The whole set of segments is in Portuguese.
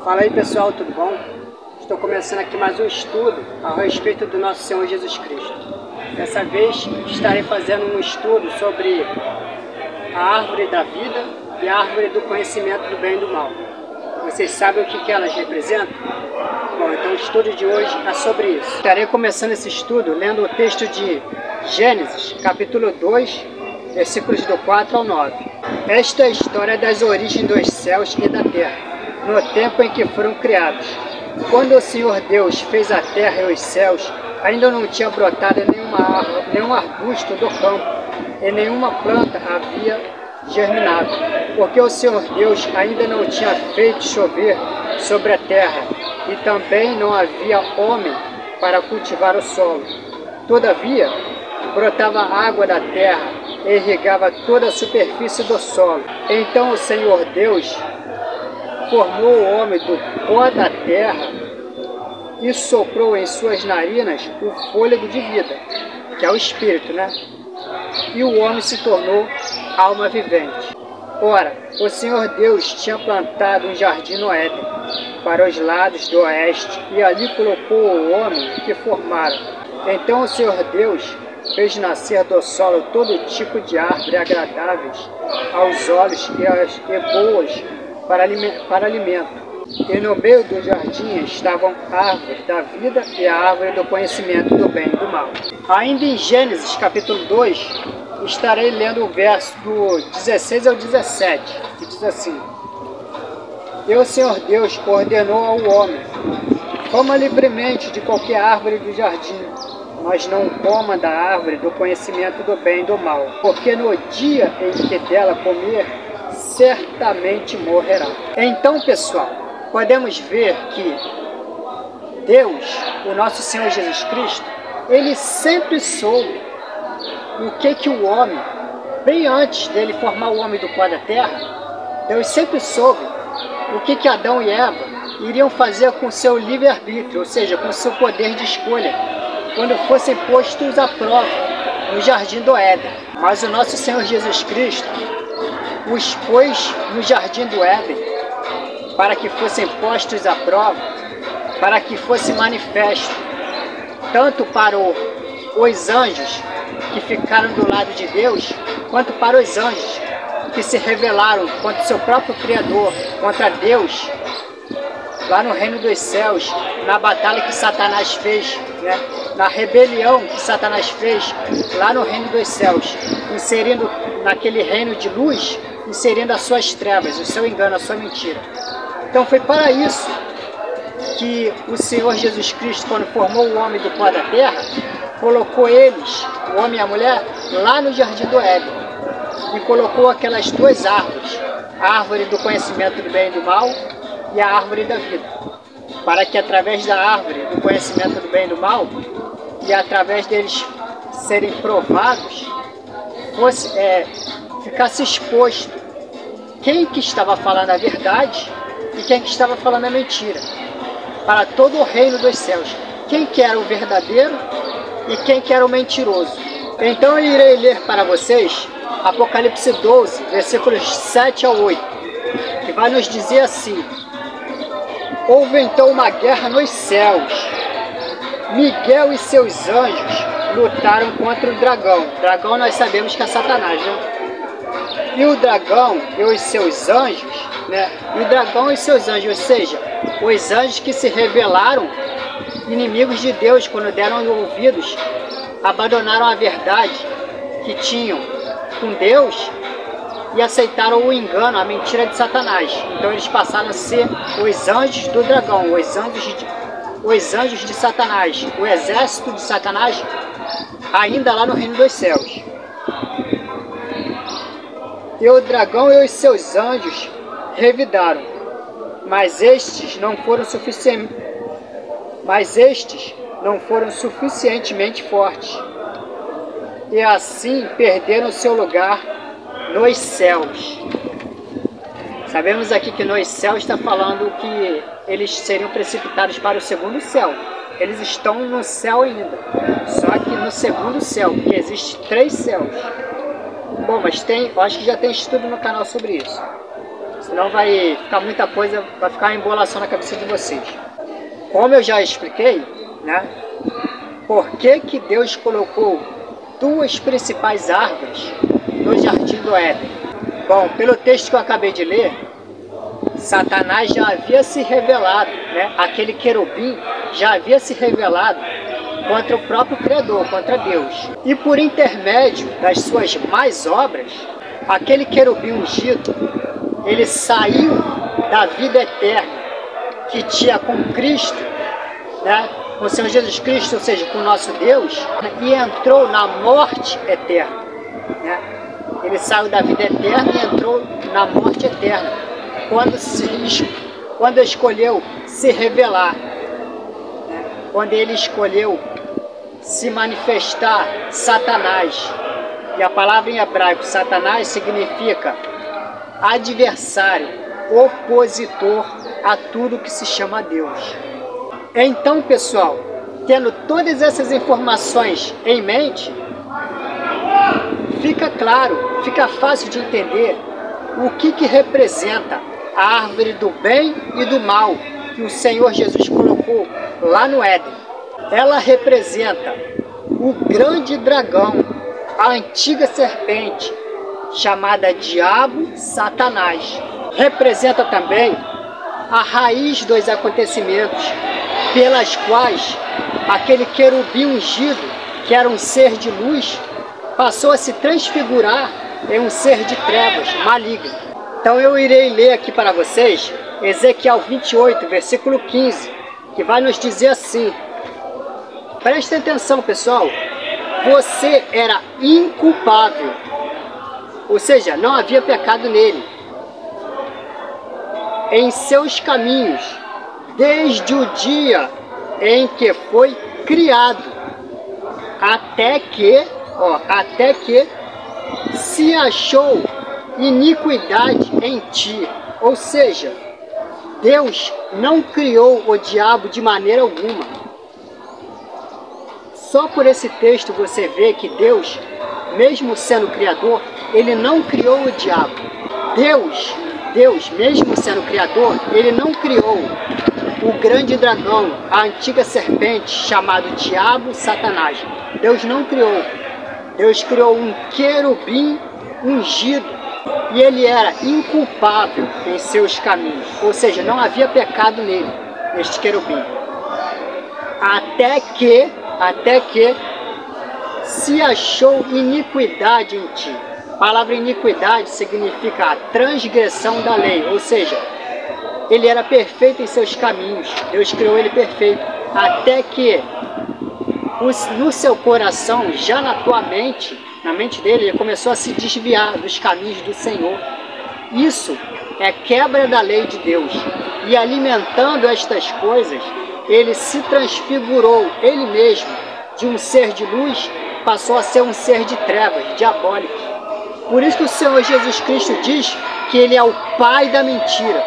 Fala aí pessoal, tudo bom? Estou começando aqui mais um estudo a respeito do nosso Senhor Jesus Cristo. Dessa vez estarei fazendo um estudo sobre a árvore da vida e a árvore do conhecimento do bem e do mal. Vocês sabem o que elas representam? Bom, então o estudo de hoje é sobre isso. Estarei começando esse estudo lendo o texto de Gênesis, capítulo 2, versículos do 4 ao 9. Esta é a história das origens dos céus e da terra, no tempo em que foram criados. Quando o Senhor Deus fez a terra e os céus, ainda não tinha brotado nenhuma árvore, nenhum arbusto do campo, e nenhuma planta havia germinado, porque o Senhor Deus ainda não tinha feito chover sobre a terra, e também não havia homem para cultivar o solo. Todavia, brotava água da terra e irrigava toda a superfície do solo. Então o Senhor Deus formou o homem do pó da terra e soprou em suas narinas o fôlego de vida, que é o espírito, né? E o homem se tornou alma vivente. Ora, o Senhor Deus tinha plantado um jardim no Éden, para os lados do oeste, e ali colocou o homem que formaram. Então o Senhor Deus fez nascer do solo todo tipo de árvore agradáveis aos olhos e boas para alimento. E no meio do jardim estavam a árvore da vida e a árvore do conhecimento do bem e do mal. Ainda em Gênesis capítulo 2, estarei lendo o verso do 16 ao 17, que diz assim: E o Senhor Deus ordenou ao homem: coma livremente de qualquer árvore do jardim, mas não coma da árvore do conhecimento do bem e do mal, porque no dia em que dela comer, certamente morrerá. Então, pessoal, podemos ver que Deus, o nosso Senhor Jesus Cristo, ele sempre soube o que o homem, bem antes dele formar o homem do pó da terra, Deus sempre soube o que Adão e Eva iriam fazer com seu livre-arbítrio, ou seja, com seu poder de escolha, quando fossem postos à prova no jardim do Éden. Mas o nosso Senhor Jesus Cristo os pôs no jardim do Éden para que fossem postos à prova, para que fosse manifesto, tanto para os anjos que ficaram do lado de Deus, quanto para os anjos que se rebelaram contra o seu próprio Criador, contra Deus, lá no reino dos céus, na batalha que Satanás fez, né? Na rebelião que Satanás fez lá no reino dos céus, inserindo naquele reino de luz, inserindo as suas trevas, o seu engano, a sua mentira. Então foi para isso que o Senhor Jesus Cristo, quando formou o homem do pó da terra, colocou eles, o homem e a mulher, lá no jardim do Éden, e colocou aquelas duas árvores, a árvore do conhecimento do bem e do mal e a árvore da vida, para que através da árvore do conhecimento do bem e do mal, e através deles serem provados, ficasse exposto quem que estava falando a verdade e quem que estava falando a mentira, para todo o reino dos céus, quem que era o verdadeiro e quem que era o mentiroso. Então eu irei ler para vocês Apocalipse 12, versículos 7 ao 8, que vai nos dizer assim: Houve então uma guerra nos céus. Miguel e seus anjos lutaram contra o dragão. Dragão nós sabemos que é Satanás, né? E o dragão e os seus anjos, né? E o dragão e seus anjos, ou seja, os anjos que se rebelaram, inimigos de Deus, quando deram ouvidos, abandonaram a verdade que tinham com Deus e aceitaram o engano, a mentira de Satanás. Então eles passaram a ser os anjos do dragão, os anjos de Satanás, o exército de Satanás, ainda lá no reino dos céus. E o dragão e os seus anjos revidaram, mas estes não foram suficientemente fortes, e assim perderam seu lugar nos céus. Sabemos aqui que nos céus está falando que eles seriam precipitados para o segundo céu. Eles estão no céu ainda, só que no segundo céu, porque existe 3 céus. Bom, mas eu acho que já tem estudo no canal sobre isso. senão vai ficar muita coisa, vai ficar uma embolação na cabeça de vocês. Como eu já expliquei, né? Por que que Deus colocou duas principais árvores no Jardim do Éden? Bom, pelo texto que eu acabei de ler, Satanás já havia se revelado, né? Aquele querubim já havia se revelado contra o próprio Criador, contra Deus. E por intermédio das suas más obras, aquele querubim ungido, ele saiu da vida eterna que tinha com Cristo, né? Com o Senhor Jesus Cristo, ou seja, com o nosso Deus, e entrou na morte eterna, né? Ele saiu da vida eterna e entrou na morte eterna, quando escolheu se revelar, né? Quando ele escolheu se manifestar Satanás. E a palavra em hebraico Satanás significa adversário, opositor a tudo que se chama Deus. Então, pessoal, tendo todas essas informações em mente, fica claro, fica fácil de entender o que representa a árvore do bem e do mal que o Senhor Jesus colocou lá no Éden. Ela representa o grande dragão, a antiga serpente, chamada Diabo, Satanás. Representa também a raiz dos acontecimentos, pelas quais aquele querubim ungido, que era um ser de luz, passou a se transfigurar em um ser de trevas, maligno. Então eu irei ler aqui para vocês Ezequiel 28, versículo 15, que vai nos dizer assim. Prestem atenção, pessoal. Você era inculpável, ou seja, não havia pecado nele, em seus caminhos, desde o dia em que foi criado, até que se achou iniquidade em ti. Ou seja, Deus não criou o diabo de maneira alguma. Só por esse texto você vê que Deus, mesmo sendo criador, ele não criou o diabo. Deus, mesmo sendo criador, ele não criou o grande dragão, a antiga serpente, chamado Diabo, Satanás. Deus não criou. Deus criou um querubim ungido e ele era inculpável em seus caminhos. Ou seja, não havia pecado nele, neste querubim. Até que se achou iniquidade em ti. A palavra iniquidade significa a transgressão da lei, ou seja, ele era perfeito em seus caminhos, Deus criou ele perfeito, até que no seu coração, já na tua mente, na mente dele, ele começou a se desviar dos caminhos do Senhor. Isso é quebra da lei de Deus, e alimentando estas coisas, ele se transfigurou, ele mesmo, de um ser de luz, passou a ser um ser de trevas, diabólico. Por isso que o Senhor Jesus Cristo diz que ele é o pai da mentira.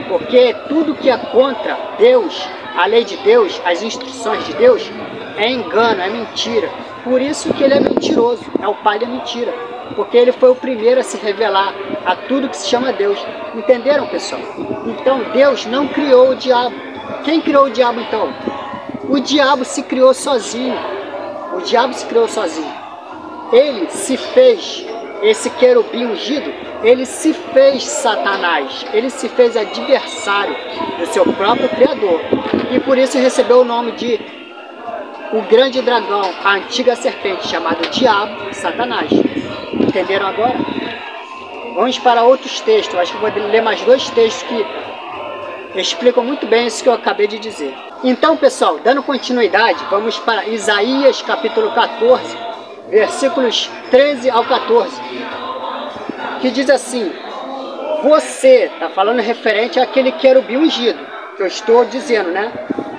Porque tudo que é contra Deus, a lei de Deus, as instruções de Deus, é engano, é mentira. Por isso que ele é mentiroso, é o pai da mentira. Porque ele foi o primeiro a se revelar a tudo que se chama Deus. Entenderam, pessoal? Então Deus não criou o diabo. Quem criou o diabo então? O diabo se criou sozinho. O diabo se criou sozinho. Ele se fez, esse querubim ungido, ele se fez Satanás. Ele se fez adversário do seu próprio Criador. E por isso recebeu o nome de o grande dragão, a antiga serpente, chamado Diabo, Satanás. Entenderam agora? Vamos para outros textos. Acho que vou ler mais dois textos que explicam muito bem isso que eu acabei de dizer. Então, pessoal, dando continuidade, vamos para Isaías capítulo 14, versículos 13 ao 14, que diz assim: você, está falando referente àquele querubim ungido, que eu estou dizendo, né?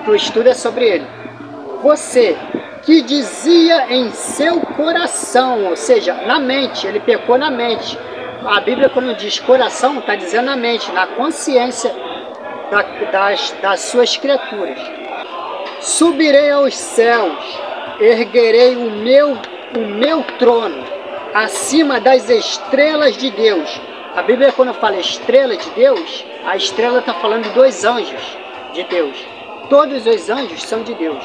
Que o estudo é sobre ele. Você que dizia em seu coração, ou seja, na mente, ele pecou na mente. A Bíblia, quando diz coração, está dizendo na mente, na consciência das suas criaturas. Subirei aos céus, erguerei o meu trono acima das estrelas de Deus, A Bíblia, quando fala estrela de Deus, a estrela está falando dos anjos de Deus. Todos os anjos são de Deus.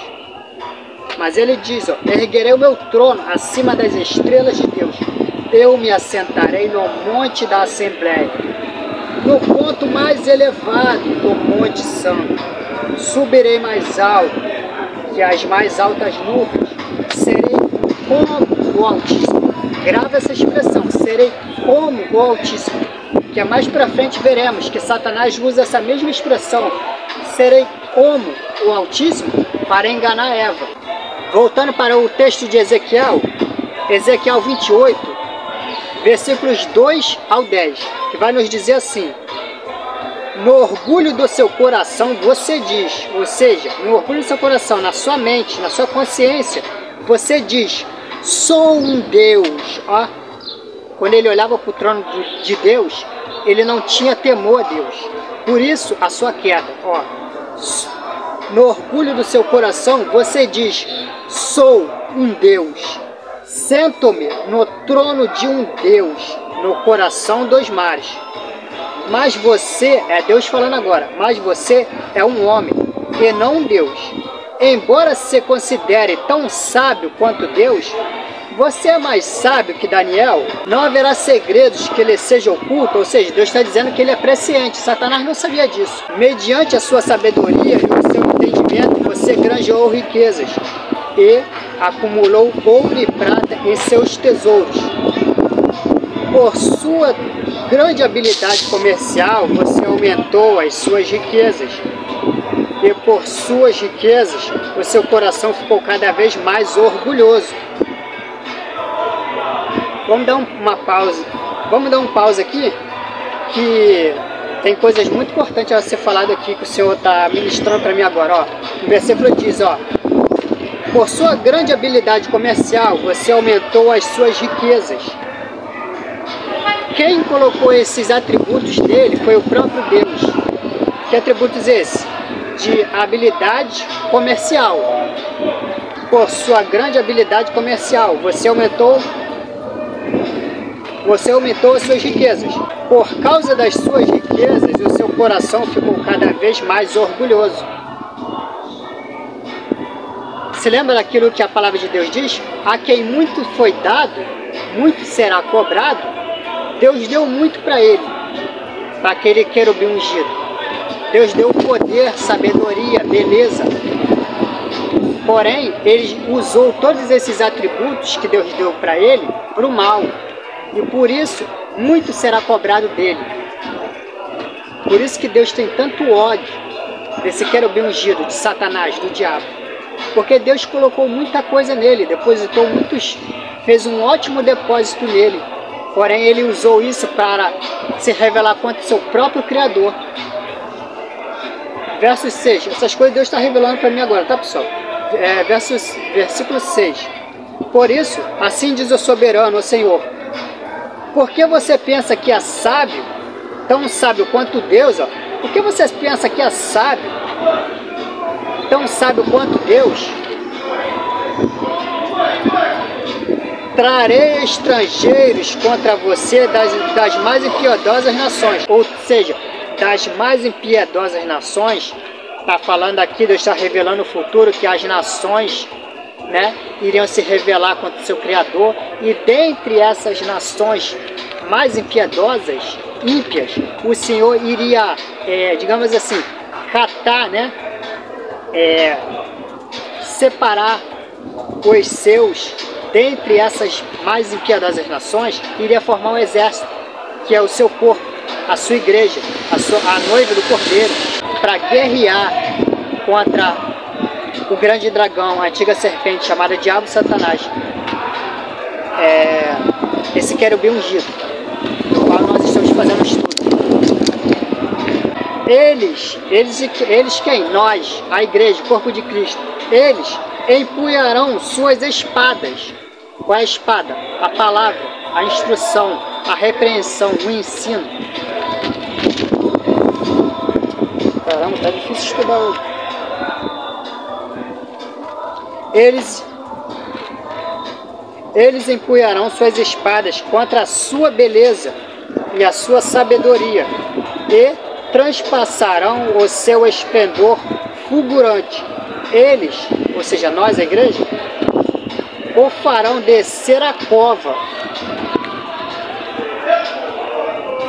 Mas ele diz, ó, erguerei o meu trono acima das estrelas de Deus. Eu me assentarei no monte da Assembleia, no ponto mais elevado do Monte Santo. Subirei mais alto que as mais altas nuvens. Serei como o Altíssimo. Grava essa expressão, serei como o Altíssimo. Que é mais para frente veremos que Satanás usa essa mesma expressão. Serei como o Altíssimo para enganar Eva. Voltando para o texto de Ezequiel, Ezequiel 28, versículos 2 ao 10, que vai nos dizer assim: no orgulho do seu coração você diz, ou seja, no orgulho do seu coração, na sua mente, na sua consciência, você diz, sou um Deus. Ó, quando ele olhava para o trono de Deus, ele não tinha temor a Deus. Por isso, a sua queda. Ó, no orgulho do seu coração, você diz, sou um Deus. Sento-me no trono de um Deus, no coração dos mares. Mas você, é Deus falando agora, mas você é um homem e não um Deus. Embora se considere tão sábio quanto Deus, você é mais sábio que Daniel. Não haverá segredos que lhe sejam ocultos, ou seja, Deus está dizendo que ele é presciente. Satanás não sabia disso. Mediante a sua sabedoria e o seu entendimento, você granjeou riquezas e acumulou ouro e prata em seus tesouros. Por sua grande habilidade comercial, você aumentou as suas riquezas. E por suas riquezas, o seu coração ficou cada vez mais orgulhoso. Vamos dar uma pausa. Vamos dar um pause aqui, que tem coisas muito importantes a ser falado aqui, que o Senhor está ministrando para mim agora. Ó, o versículo diz, ó, por sua grande habilidade comercial, você aumentou as suas riquezas. Quem colocou esses atributos dele foi o próprio Deus. Que atributos esses? De habilidade comercial. Por sua grande habilidade comercial, você aumentou as suas riquezas. Por causa das suas riquezas, o seu coração ficou cada vez mais orgulhoso. Se lembra daquilo que a palavra de Deus diz? A quem muito foi dado, muito será cobrado. Deus deu muito para ele, para aquele querubim ungido. Deus deu poder, sabedoria, beleza. Porém, ele usou todos esses atributos que Deus deu para ele para o mal. E por isso, muito será cobrado dele. Por isso que Deus tem tanto ódio desse querubim ungido, de Satanás, do diabo. Porque Deus colocou muita coisa nele, depositou muitos, fez um ótimo depósito nele. Porém, ele usou isso para se revelar contra o seu próprio Criador. Verso 6. Essas coisas Deus está revelando para mim agora, tá, pessoal? Versículo 6. Por isso, assim diz o soberano, o Senhor. Por que você pensa que é sábio, tão sábio quanto Deus? Ó? Por que você pensa que é sábio, tão sábio quanto Deus? Trarei estrangeiros contra você das mais impiedosas nações. Ou seja, das mais impiedosas nações. Está falando aqui, Deus está revelando o futuro, que as nações, né, iriam se revelar contra o seu Criador. E dentre essas nações mais impiedosas, ímpias, o Senhor iria, digamos assim, catar, né, separar os seus. Dentre essas mais impiedosas nações, iria formar um exército, que é o seu corpo, a sua igreja, a noiva do Cordeiro, para guerrear contra o grande dragão, a antiga serpente, chamada Diabo e Satanás. Esse querubim ungido, do qual nós estamos fazendo um estudo. Eles quem? Nós, a igreja, o corpo de Cristo. Eles empunharão suas espadas. Qual é a espada? A palavra, a instrução, a repreensão, o ensino. Caramba, tá difícil estudar hoje. Eles empunharão suas espadas contra a sua beleza e a sua sabedoria, e transpassarão o seu esplendor fulgurante. Eles, ou seja, nós, a igreja, o farão descer a cova,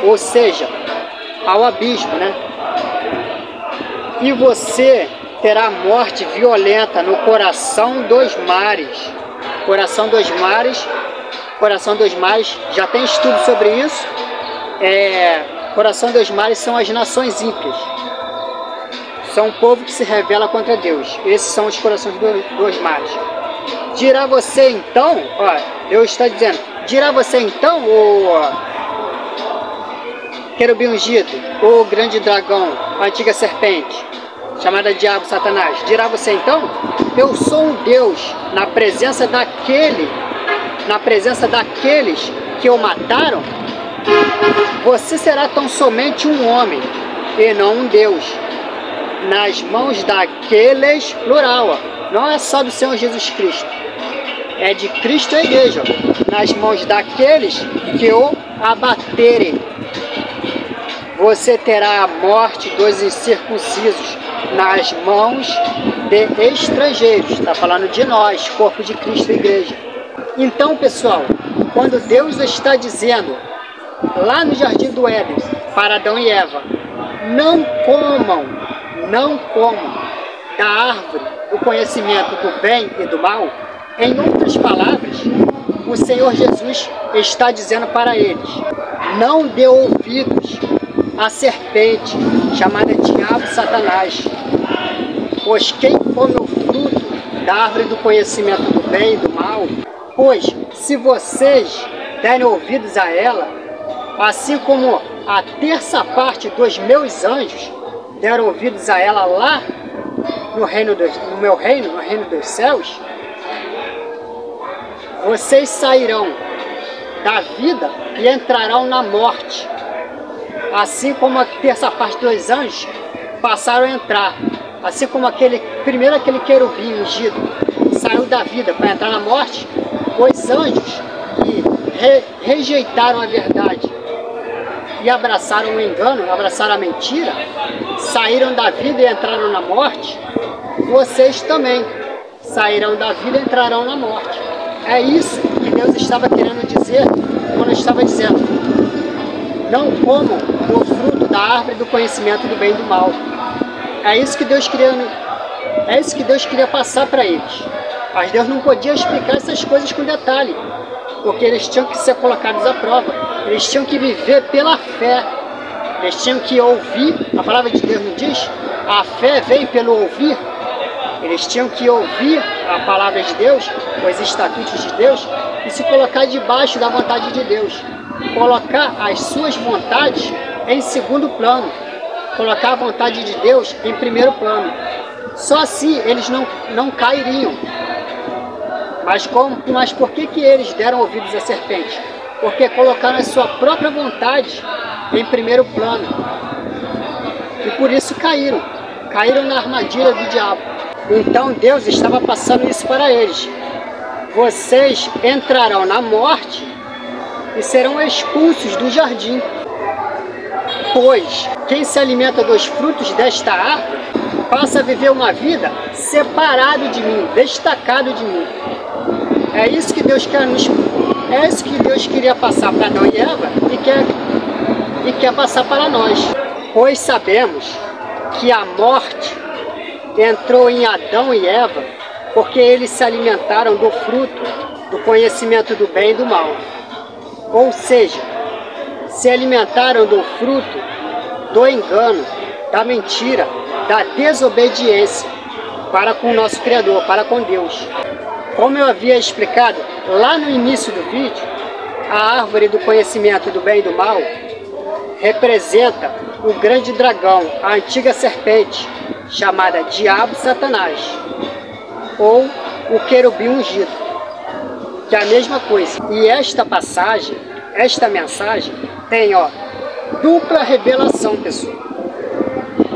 ou seja, ao abismo, né? E você terá morte violenta no coração dos mares. Coração dos mares, já tem estudo sobre isso. Coração dos mares são as nações ímpias. São um povo que se rebela contra Deus. Esses são os corações dos mares. Dirá você então, ó, Deus está dizendo, dirá você então, o querubim ungido, o grande dragão, a antiga serpente, chamada Diabo, Satanás, dirá você então, eu sou um Deus na presença daqueles que o mataram? Você será tão somente um homem e não um Deus, nas mãos daqueles, plural, ó, não é só do Senhor Jesus Cristo, é de Cristo a igreja, ó, nas mãos daqueles que o abaterem. Você terá a morte dos incircuncisos nas mãos de estrangeiros. Está falando de nós, corpo de Cristo e igreja. Então, pessoal, quando Deus está dizendo lá no Jardim do Éden para Adão e Eva, não comam da árvore do conhecimento do bem e do mal, em outras palavras, o Senhor Jesus está dizendo para eles, não dê ouvidos à serpente, chamada Diabo, Satanás, pois quem come o fruto da árvore do conhecimento do bem e do mal, pois se vocês derem ouvidos a ela, assim como a terça parte dos meus anjos deram ouvidos a ela lá no meu reino, no reino dos céus, vocês sairão da vida e entrarão na morte, assim como a terça parte dos anjos passaram a entrar, assim como aquele querubim ungido saiu da vida para entrar na morte, os anjos que rejeitaram a verdade e abraçaram o engano, abraçaram a mentira, saíram da vida e entraram na morte, vocês também sairão da vida e entrarão na morte. É isso que Deus estava querendo dizer quando estava dizendo, não comam do fruto da árvore do conhecimento do bem e do mal. É isso que Deus queria passar para eles. Mas Deus não podia explicar essas coisas com detalhe, porque eles tinham que ser colocados à prova. Eles tinham que viver pela fé. Eles tinham que ouvir. A palavra de Deus não diz? A fé vem pelo ouvir. Eles tinham que ouvir a palavra de Deus, os estatutos de Deus, e se colocar debaixo da vontade de Deus. Colocar as suas vontades em segundo plano. Colocar a vontade de Deus em primeiro plano. Só assim eles não cairiam. Mas por que eles deram ouvidos à serpente? Porque colocaram a sua própria vontade em primeiro plano. E por isso caíram. Caíram na armadilha do diabo. Então Deus estava passando isso para eles. Vocês entrarão na morte e serão expulsos do jardim. Pois quem se alimenta dos frutos desta árvore passa a viver uma vida separado de mim, destacado de mim. É isso que Deus queria passar para Adão e Eva e quer passar para nós. Pois sabemos que a morte entrou em Adão e Eva porque eles se alimentaram do fruto do conhecimento do bem e do mal. Ou seja, se alimentaram do fruto do engano, da mentira, da desobediência para com o nosso Criador, para com Deus. Como eu havia explicado lá no início do vídeo, a árvore do conhecimento do bem e do mal representa o grande dragão, a antiga serpente, chamada Diabo, Satanás, ou o querubim ungido, que é a mesma coisa. E esta passagem, esta mensagem, tem dupla revelação, pessoal.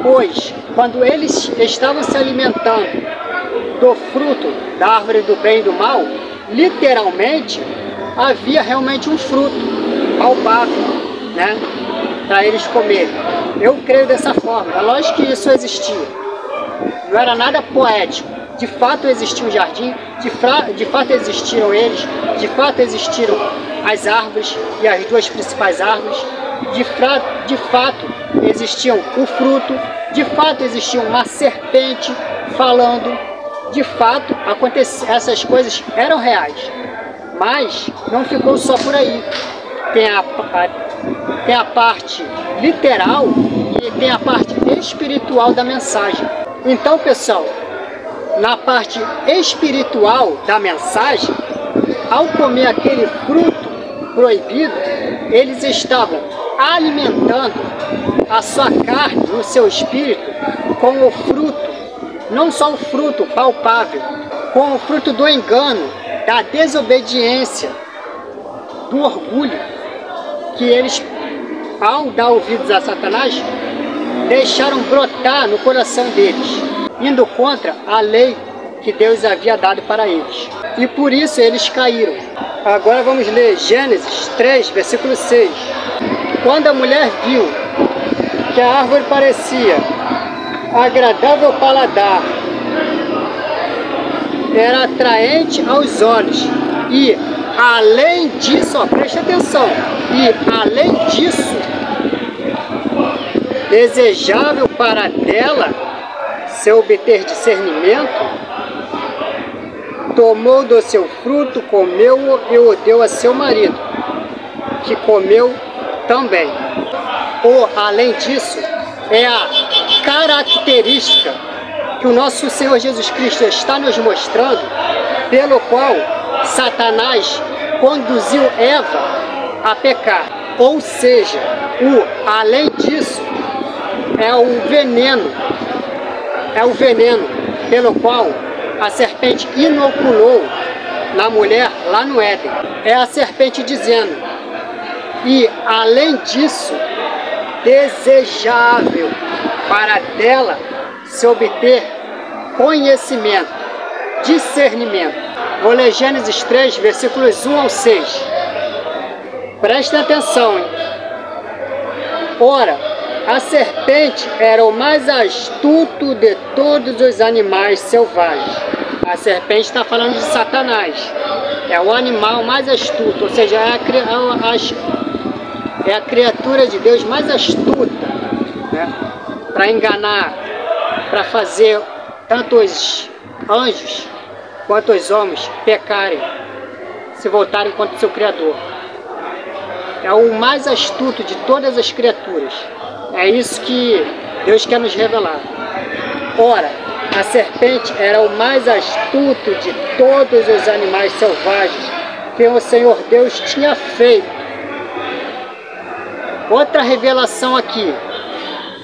Pois, quando eles estavam se alimentando do fruto da árvore do bem e do mal, literalmente, havia realmente um fruto palpável. né, para eles comerem. Eu creio dessa forma. É lógico que isso existia. Não era nada poético. De fato existiu um jardim, de fato existiram eles, de fato existiram as árvores e as duas principais árvores, de fato existiam o fruto, de fato existia uma serpente falando, de fato essas coisas eram reais. Mas não ficou só por aí. Tem a parte literal e tem a parte espiritual da mensagem. Então, pessoal, na parte espiritual da mensagem, ao comer aquele fruto proibido, eles estavam alimentando a sua carne, o seu espírito, com o fruto, não só o fruto palpável, com o fruto do engano, da desobediência, do orgulho, que eles, ao dar ouvidos a Satanás, deixaram brotar no coração deles, indo contra a lei que Deus havia dado para eles. E por isso eles caíram. Agora vamos ler Gênesis 3, versículo 6. Quando a mulher viu que a árvore parecia agradável ao paladar, era atraente aos olhos e, além disso, ó, preste atenção, e além disso, desejável para dela se obter discernimento, tomou do seu fruto, comeu-o e o deu a seu marido, que comeu também. Ou, além disso, é a característica que o nosso Senhor Jesus Cristo está nos mostrando, pelo qual Satanás conduziu Eva a pecar. Ou seja, além disso, é o veneno pelo qual a serpente inoculou na mulher lá no Éden. É a serpente dizendo, e além disso, desejável para dela se obter conhecimento, discernimento. Vou ler Gênesis 3, versículos 1 ao 6. Prestem atenção, hein? Ora, a serpente era o mais astuto de todos os animais selvagens. A serpente está falando de Satanás. É o animal mais astuto, ou seja, é a criatura de Deus mais astuta, né? Para enganar, para fazer tanto os anjos quanto os homens pecarem, se voltarem contra o seu Criador. É o mais astuto de todas as criaturas. É isso que Deus quer nos revelar. Ora, a serpente era o mais astuto de todos os animais selvagens que o Senhor Deus tinha feito. Outra revelação aqui.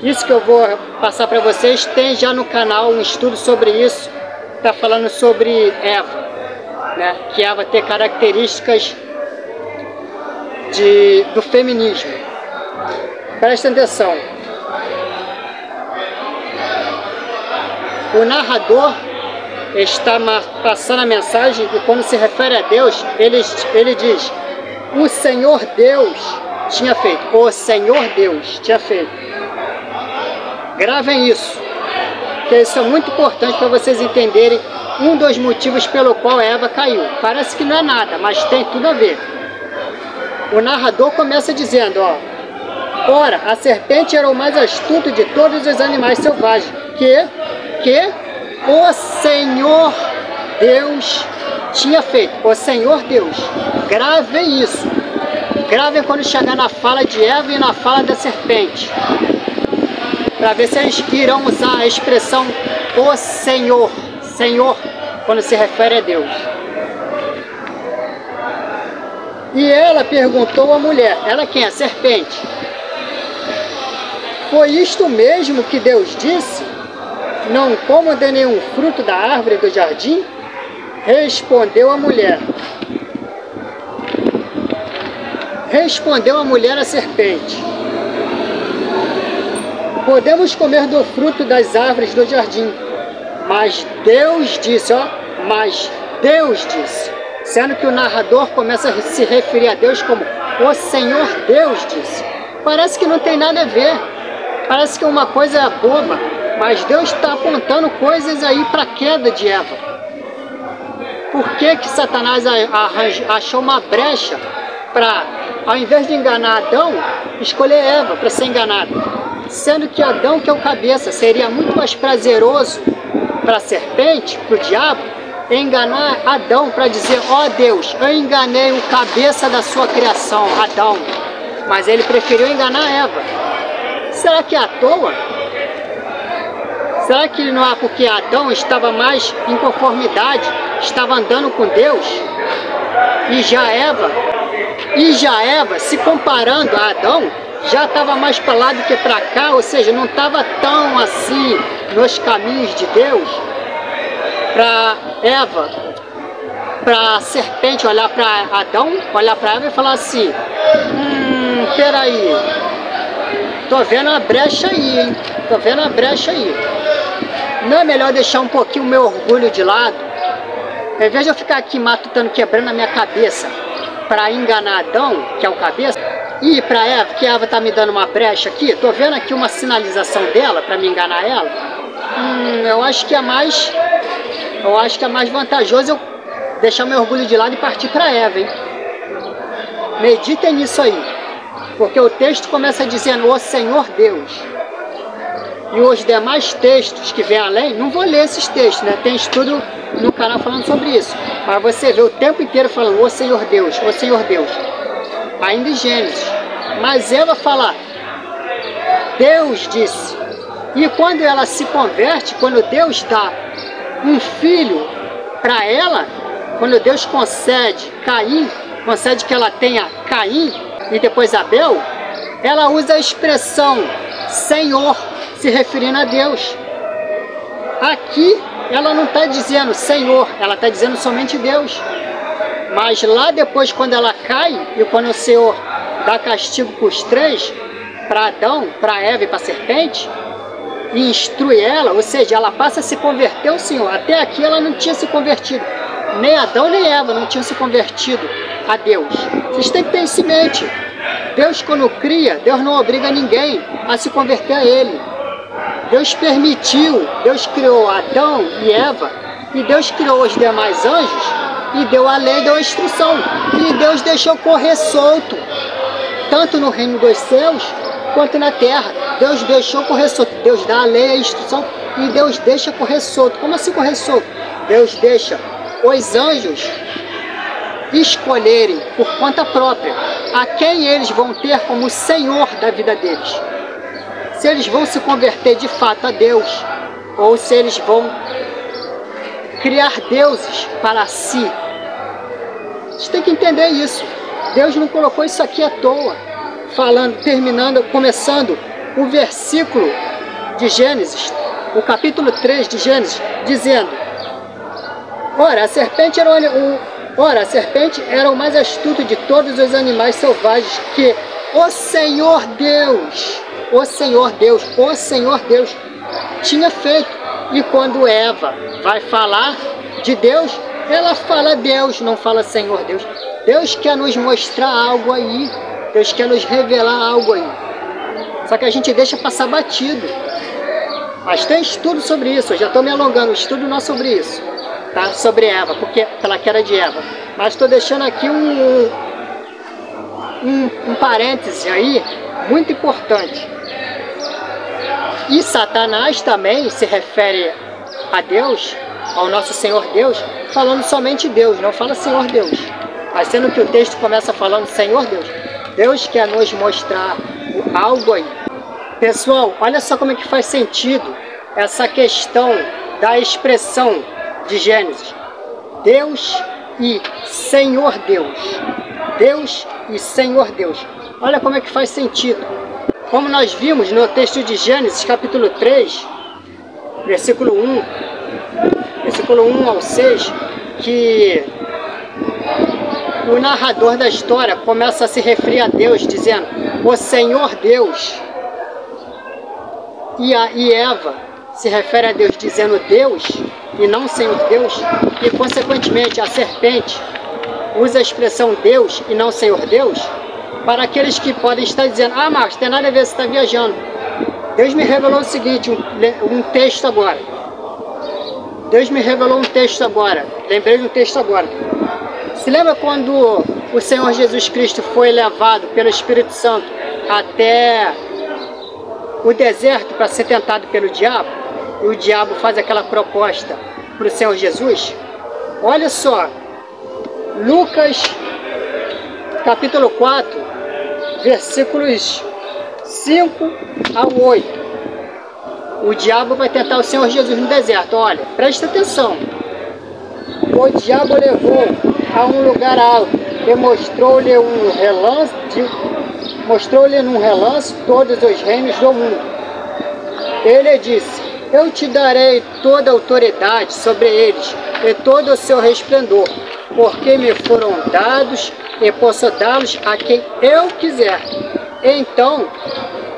Isso que eu vou passar para vocês, tem já no canal um estudo sobre isso. Está falando sobre Eva, né? Que Eva tem características do feminismo. Presta atenção. O narrador está passando a mensagem e quando se refere a Deus, ele diz, o Senhor Deus tinha feito. O Senhor Deus tinha feito. Gravem isso, que isso é muito importante para vocês entenderem um dos motivos pelo qual Eva caiu. Parece que não é nada, mas tem tudo a ver. O narrador começa dizendo, ó, ora, a serpente era o mais astuto de todos os animais selvagens, que o Senhor Deus tinha feito. O Senhor Deus. Gravem isso. Gravem quando chegar na fala de Eva e na fala da serpente. Para ver se eles irão usar a expressão o Senhor. Senhor, quando se refere a Deus. E ela perguntou à mulher, ela quem? A serpente. Foi isto mesmo que Deus disse? Não coma de nenhum fruto da árvore do jardim? Respondeu a mulher. Respondeu a mulher à serpente. Podemos comer do fruto das árvores do jardim. Mas Deus disse, ó, mas Deus disse. Sendo que o narrador começa a se referir a Deus como o Senhor Deus disse. Parece que não tem nada a ver, parece que é uma coisa boba, mas Deus está apontando coisas aí para a queda de Eva. Por que que Satanás achou uma brecha para, ao invés de enganar Adão, escolher Eva para ser enganada? Sendo que Adão, que é o cabeça, seria muito mais prazeroso para a serpente, para o diabo, enganar Adão para dizer: ó Deus, eu enganei o cabeça da sua criação, Adão. Mas ele preferiu enganar Eva. Será que é à toa? Será que não é porque Adão estava mais em conformidade, estava andando com Deus? E já Eva, se comparando a Adão, já estava mais para lá do que para cá, ou seja, não estava tão assim nos caminhos de Deus. Para Eva, para a serpente olhar para Adão, olhar para Eva e falar assim: peraí, tô vendo a brecha aí, hein? Tô vendo a brecha aí. Não é melhor deixar um pouquinho o meu orgulho de lado? Ao invés de eu ficar aqui matutando, quebrando a minha cabeça para enganar Adão, que é o cabeça, e para Eva, que a Eva tá me dando uma brecha aqui, tô vendo aqui uma sinalização dela para me enganar ela. Eu acho que é mais vantajoso eu deixar meu orgulho de lado e partir para Eva, hein? Meditem nisso aí, porque o texto começa dizendo: o Senhor Deus. E os demais textos que vem além, não vou ler esses textos, né? Tem estudo no canal falando sobre isso. Mas você vê o tempo inteiro falando: o Senhor Deus, o Senhor Deus. Ainda em Gênesis. Mas Eva fala: Deus disse. E quando ela se converte, quando Deus dá um filho para ela, quando Deus concede que ela tenha Caim e depois Abel, ela usa a expressão Senhor, se referindo a Deus. Aqui ela não está dizendo Senhor, ela está dizendo somente Deus. Mas lá depois, quando ela cai e quando o Senhor dá castigo para os três, para Adão, para Eva e para a serpente, e instrui ela, ou seja, ela passa a se converter ao Senhor. Até aqui ela não tinha se convertido. Nem Adão nem Eva não tinham se convertido a Deus. Vocês têm que ter isso em mente. Deus, quando cria, Deus não obriga ninguém a se converter a Ele. Deus permitiu, Deus criou Adão e Eva, e Deus criou os demais anjos, e deu a lei, deu a instrução. E Deus deixou correr solto, tanto no reino dos céus, quanto na terra. Deus deixou correr solto. Deus dá a lei, a instrução, e Deus deixa correr solto. Como assim correr solto? Deus deixa os anjos escolherem por conta própria a quem eles vão ter como Senhor da vida deles. Se eles vão se converter de fato a Deus, ou se eles vão criar deuses para si. Vocês têm que entender isso. Deus não colocou isso aqui à toa. Começando o versículo de Gênesis, o capítulo 3 de Gênesis, dizendo: Ora, a serpente era o mais astuto de todos os animais selvagens que o Senhor Deus tinha feito. E quando Eva vai falar de Deus, ela fala Deus, não fala Senhor Deus. Deus quer nos mostrar algo aí. Deus quer nos revelar algo aí. Só que a gente deixa passar batido. Mas tem estudo sobre isso. Eu já estou me alongando. O estudo não é sobre isso, tá? Sobre Eva, porque pela queda de Eva. Mas estou deixando aqui um parêntese aí muito importante. E Satanás também se refere a Deus, ao nosso Senhor Deus, falando somente Deus, não fala Senhor Deus. Mas sendo que o texto começa falando Senhor Deus, Deus quer nos mostrar algo aí. Pessoal, olha só como é que faz sentido essa questão da expressão de Gênesis. Deus e Senhor Deus. Deus e Senhor Deus. Olha como é que faz sentido. Como nós vimos no texto de Gênesis, capítulo 3, versículo 1 ao 6, que o narrador da história começa a se referir a Deus, dizendo, o Senhor Deus. E Eva se refere a Deus dizendo Deus e não Senhor Deus. E consequentemente a serpente usa a expressão Deus e não Senhor Deus. Para aqueles que podem estar dizendo, ah, Marcos, tem nada a ver, você está viajando. Deus me revelou o seguinte, um texto agora. Deus me revelou um texto agora. Lembrei de um texto agora. Se lembra quando o Senhor Jesus Cristo foi levado pelo Espírito Santo até o deserto para ser tentado pelo diabo? E o diabo faz aquela proposta para o Senhor Jesus? Olha só, Lucas capítulo 4, versículos 5 ao 8. O diabo vai tentar o Senhor Jesus no deserto. Olha, presta atenção. O diabo levou a um lugar alto e mostrou-lhe num relance todos os reinos do mundo. Ele disse, eu te darei toda a autoridade sobre eles e todo o seu resplendor, porque me foram dados e posso dá-los a quem eu quiser. Então,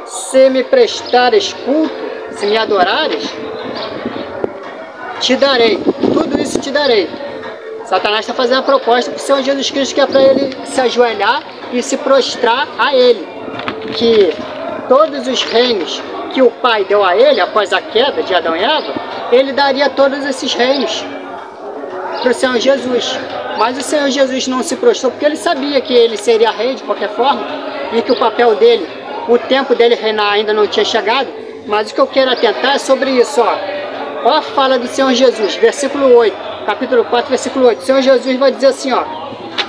se me prestares culto, se me adorares, te darei, tudo isso te darei. Satanás está fazendo a proposta para o Senhor Jesus Cristo, que é para ele se ajoelhar e se prostrar a ele. Que todos os reinos que o Pai deu a ele, após a queda de Adão e Eva, ele daria todos esses reinos para o Senhor Jesus. Mas o Senhor Jesus não se prostrou, porque ele sabia que ele seria rei de qualquer forma, e que o papel dele, o tempo dele reinar ainda não tinha chegado. Mas o que eu quero atentar é sobre isso, ó. Ó a fala do Senhor Jesus, versículo 8, capítulo 4, versículo 8. O Senhor Jesus vai dizer assim, ó.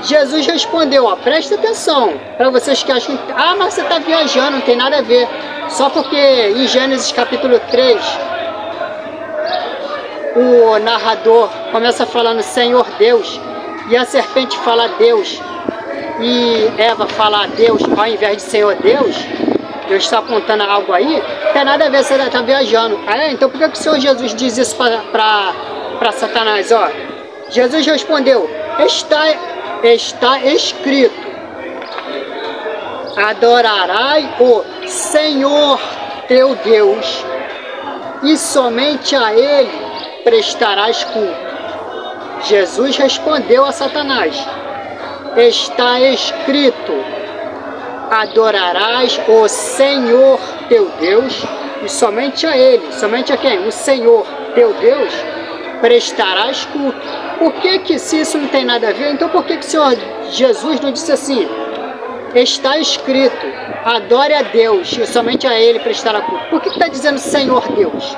Jesus respondeu, ó, presta atenção, para vocês que acham que, ah, mas você está viajando, não tem nada a ver. Só porque em Gênesis capítulo 3, o narrador começa falando Senhor Deus, e a serpente fala Deus, e Eva fala Deus ao invés de Senhor Deus, Deus está apontando algo aí, não tem nada a ver, você está viajando. Ah, então por que o Senhor Jesus diz isso para Satanás? Ó, Jesus respondeu, está escrito, adorarás o Senhor teu Deus, e somente a Ele prestarás culto. Jesus respondeu a Satanás, está escrito, adorarás o Senhor teu Deus, e somente a Ele, somente a quem? O Senhor teu Deus, prestarás culto. Por que se isso não tem nada a ver, então por que o Senhor Jesus não disse assim, está escrito, adore a Deus, e somente a Ele prestará culto? Por que está dizendo Senhor Deus?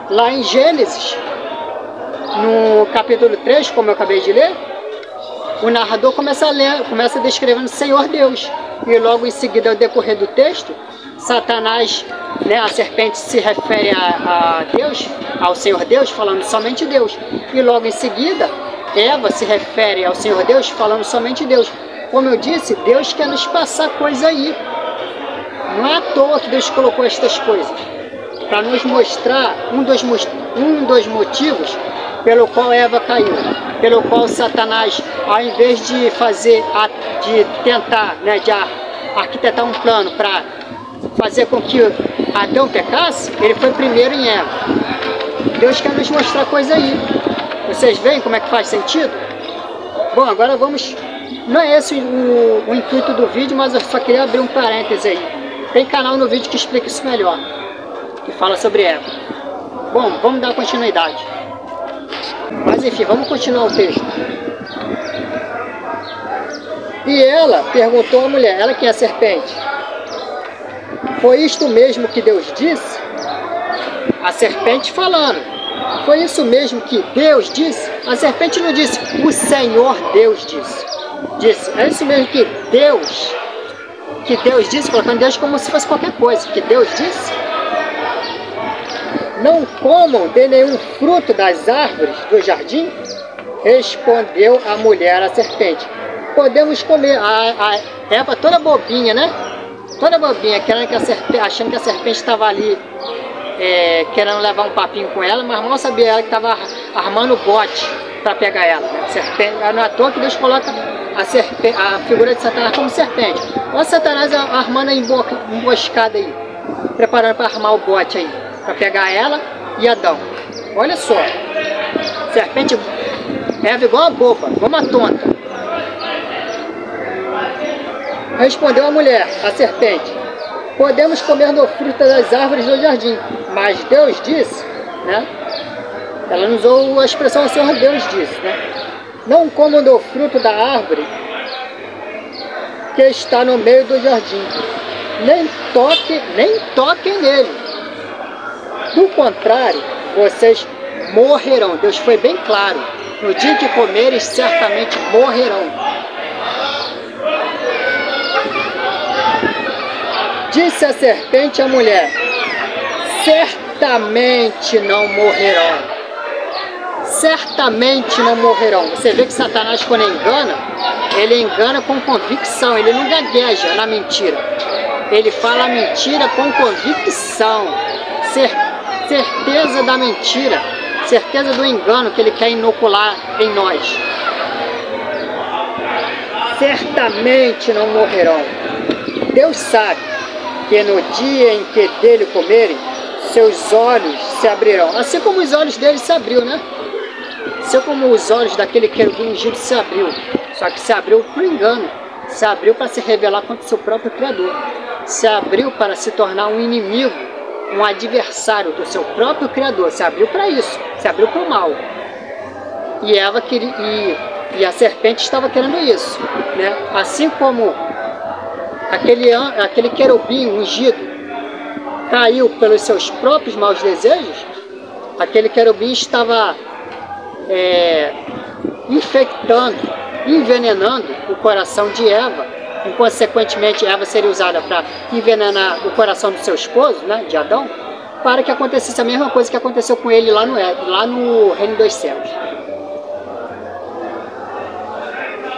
Lá em Gênesis, no capítulo 3, como eu acabei de ler, o narrador começa descrevendo Senhor Deus, e logo em seguida, ao decorrer do texto, Satanás, né, a serpente se refere a Deus, ao Senhor Deus, falando somente Deus, e logo em seguida, Eva se refere ao Senhor Deus, falando somente Deus. Como eu disse, Deus quer nos passar coisa aí, não é à toa que Deus colocou estas coisas, para nos mostrar um dos motivos pelo qual Eva caiu, pelo qual Satanás, ao invés de tentar, né, de arquitetar um plano para fazer com que Adão pecasse, ele foi primeiro em Eva. Deus quer nos mostrar coisa aí. Vocês veem como é que faz sentido? Bom, agora vamos... Não é esse o intuito do vídeo, mas eu só queria abrir um parêntese aí. Tem canal no vídeo que explica isso melhor, que fala sobre Eva. Bom, vamos dar continuidade. Mas enfim, vamos continuar o texto. E ela perguntou à mulher, ela que é a serpente, foi isto mesmo que Deus disse? A serpente falando, foi isso mesmo que Deus disse? A serpente não disse, o Senhor Deus disse. Disse, é isso mesmo que Deus disse, colocando Deus como se fosse qualquer coisa, que Deus disse? Não comam de nenhum fruto das árvores do jardim? Respondeu a mulher à serpente. Podemos comer. A Eva toda bobinha, né? Toda bobinha, achando que a serpente estava ali querendo levar um papinho com ela, mas mal sabia ela que estava armando o bote para pegar ela. Né? Serpente, não é à toa que Deus coloca a figura de Satanás como serpente. Olha Satanás armando a emboscada aí, preparando para armar o bote aí, para pegar ela e Adão. Olha só, serpente, Eva igual a boba, igual uma tonta. Respondeu a mulher, a serpente: podemos comer do fruto das árvores do jardim. Mas Deus disse, né? Ela não usou a expressão o Senhor Deus disse, né? Não comam do fruto da árvore que está no meio do jardim. Nem toquem nele. Do contrário, vocês morrerão. Deus foi bem claro. No dia que comeres, certamente morrerão. Disse a serpente à mulher: certamente não morrerão. Certamente não morrerão. Você vê que Satanás, quando engana, ele engana com convicção. Ele não gagueja na mentira. Ele fala a mentira com convicção. Certeza da mentira. Certeza do engano que ele quer inocular em nós. Certamente não morrerão. Deus sabe que no dia em que dele comerem, seus olhos se abrirão. Assim como os olhos dele se abriu, né? Assim como os olhos daquele querubim ungido se abriu. Só que se abriu por engano. Se abriu para se revelar contra o seu próprio Criador. Se abriu para se tornar um inimigo, um adversário do seu próprio Criador. Se abriu para isso. Se abriu para o mal. E Eva queria, e a serpente estava querendo isso, né? Assim como aquele querubim ungido caiu pelos seus próprios maus desejos, aquele querubim estava infectando, envenenando o coração de Eva, e consequentemente Eva seria usada para envenenar o coração do seu esposo, né, de Adão, para que acontecesse a mesma coisa que aconteceu com ele lá no reino dos céus.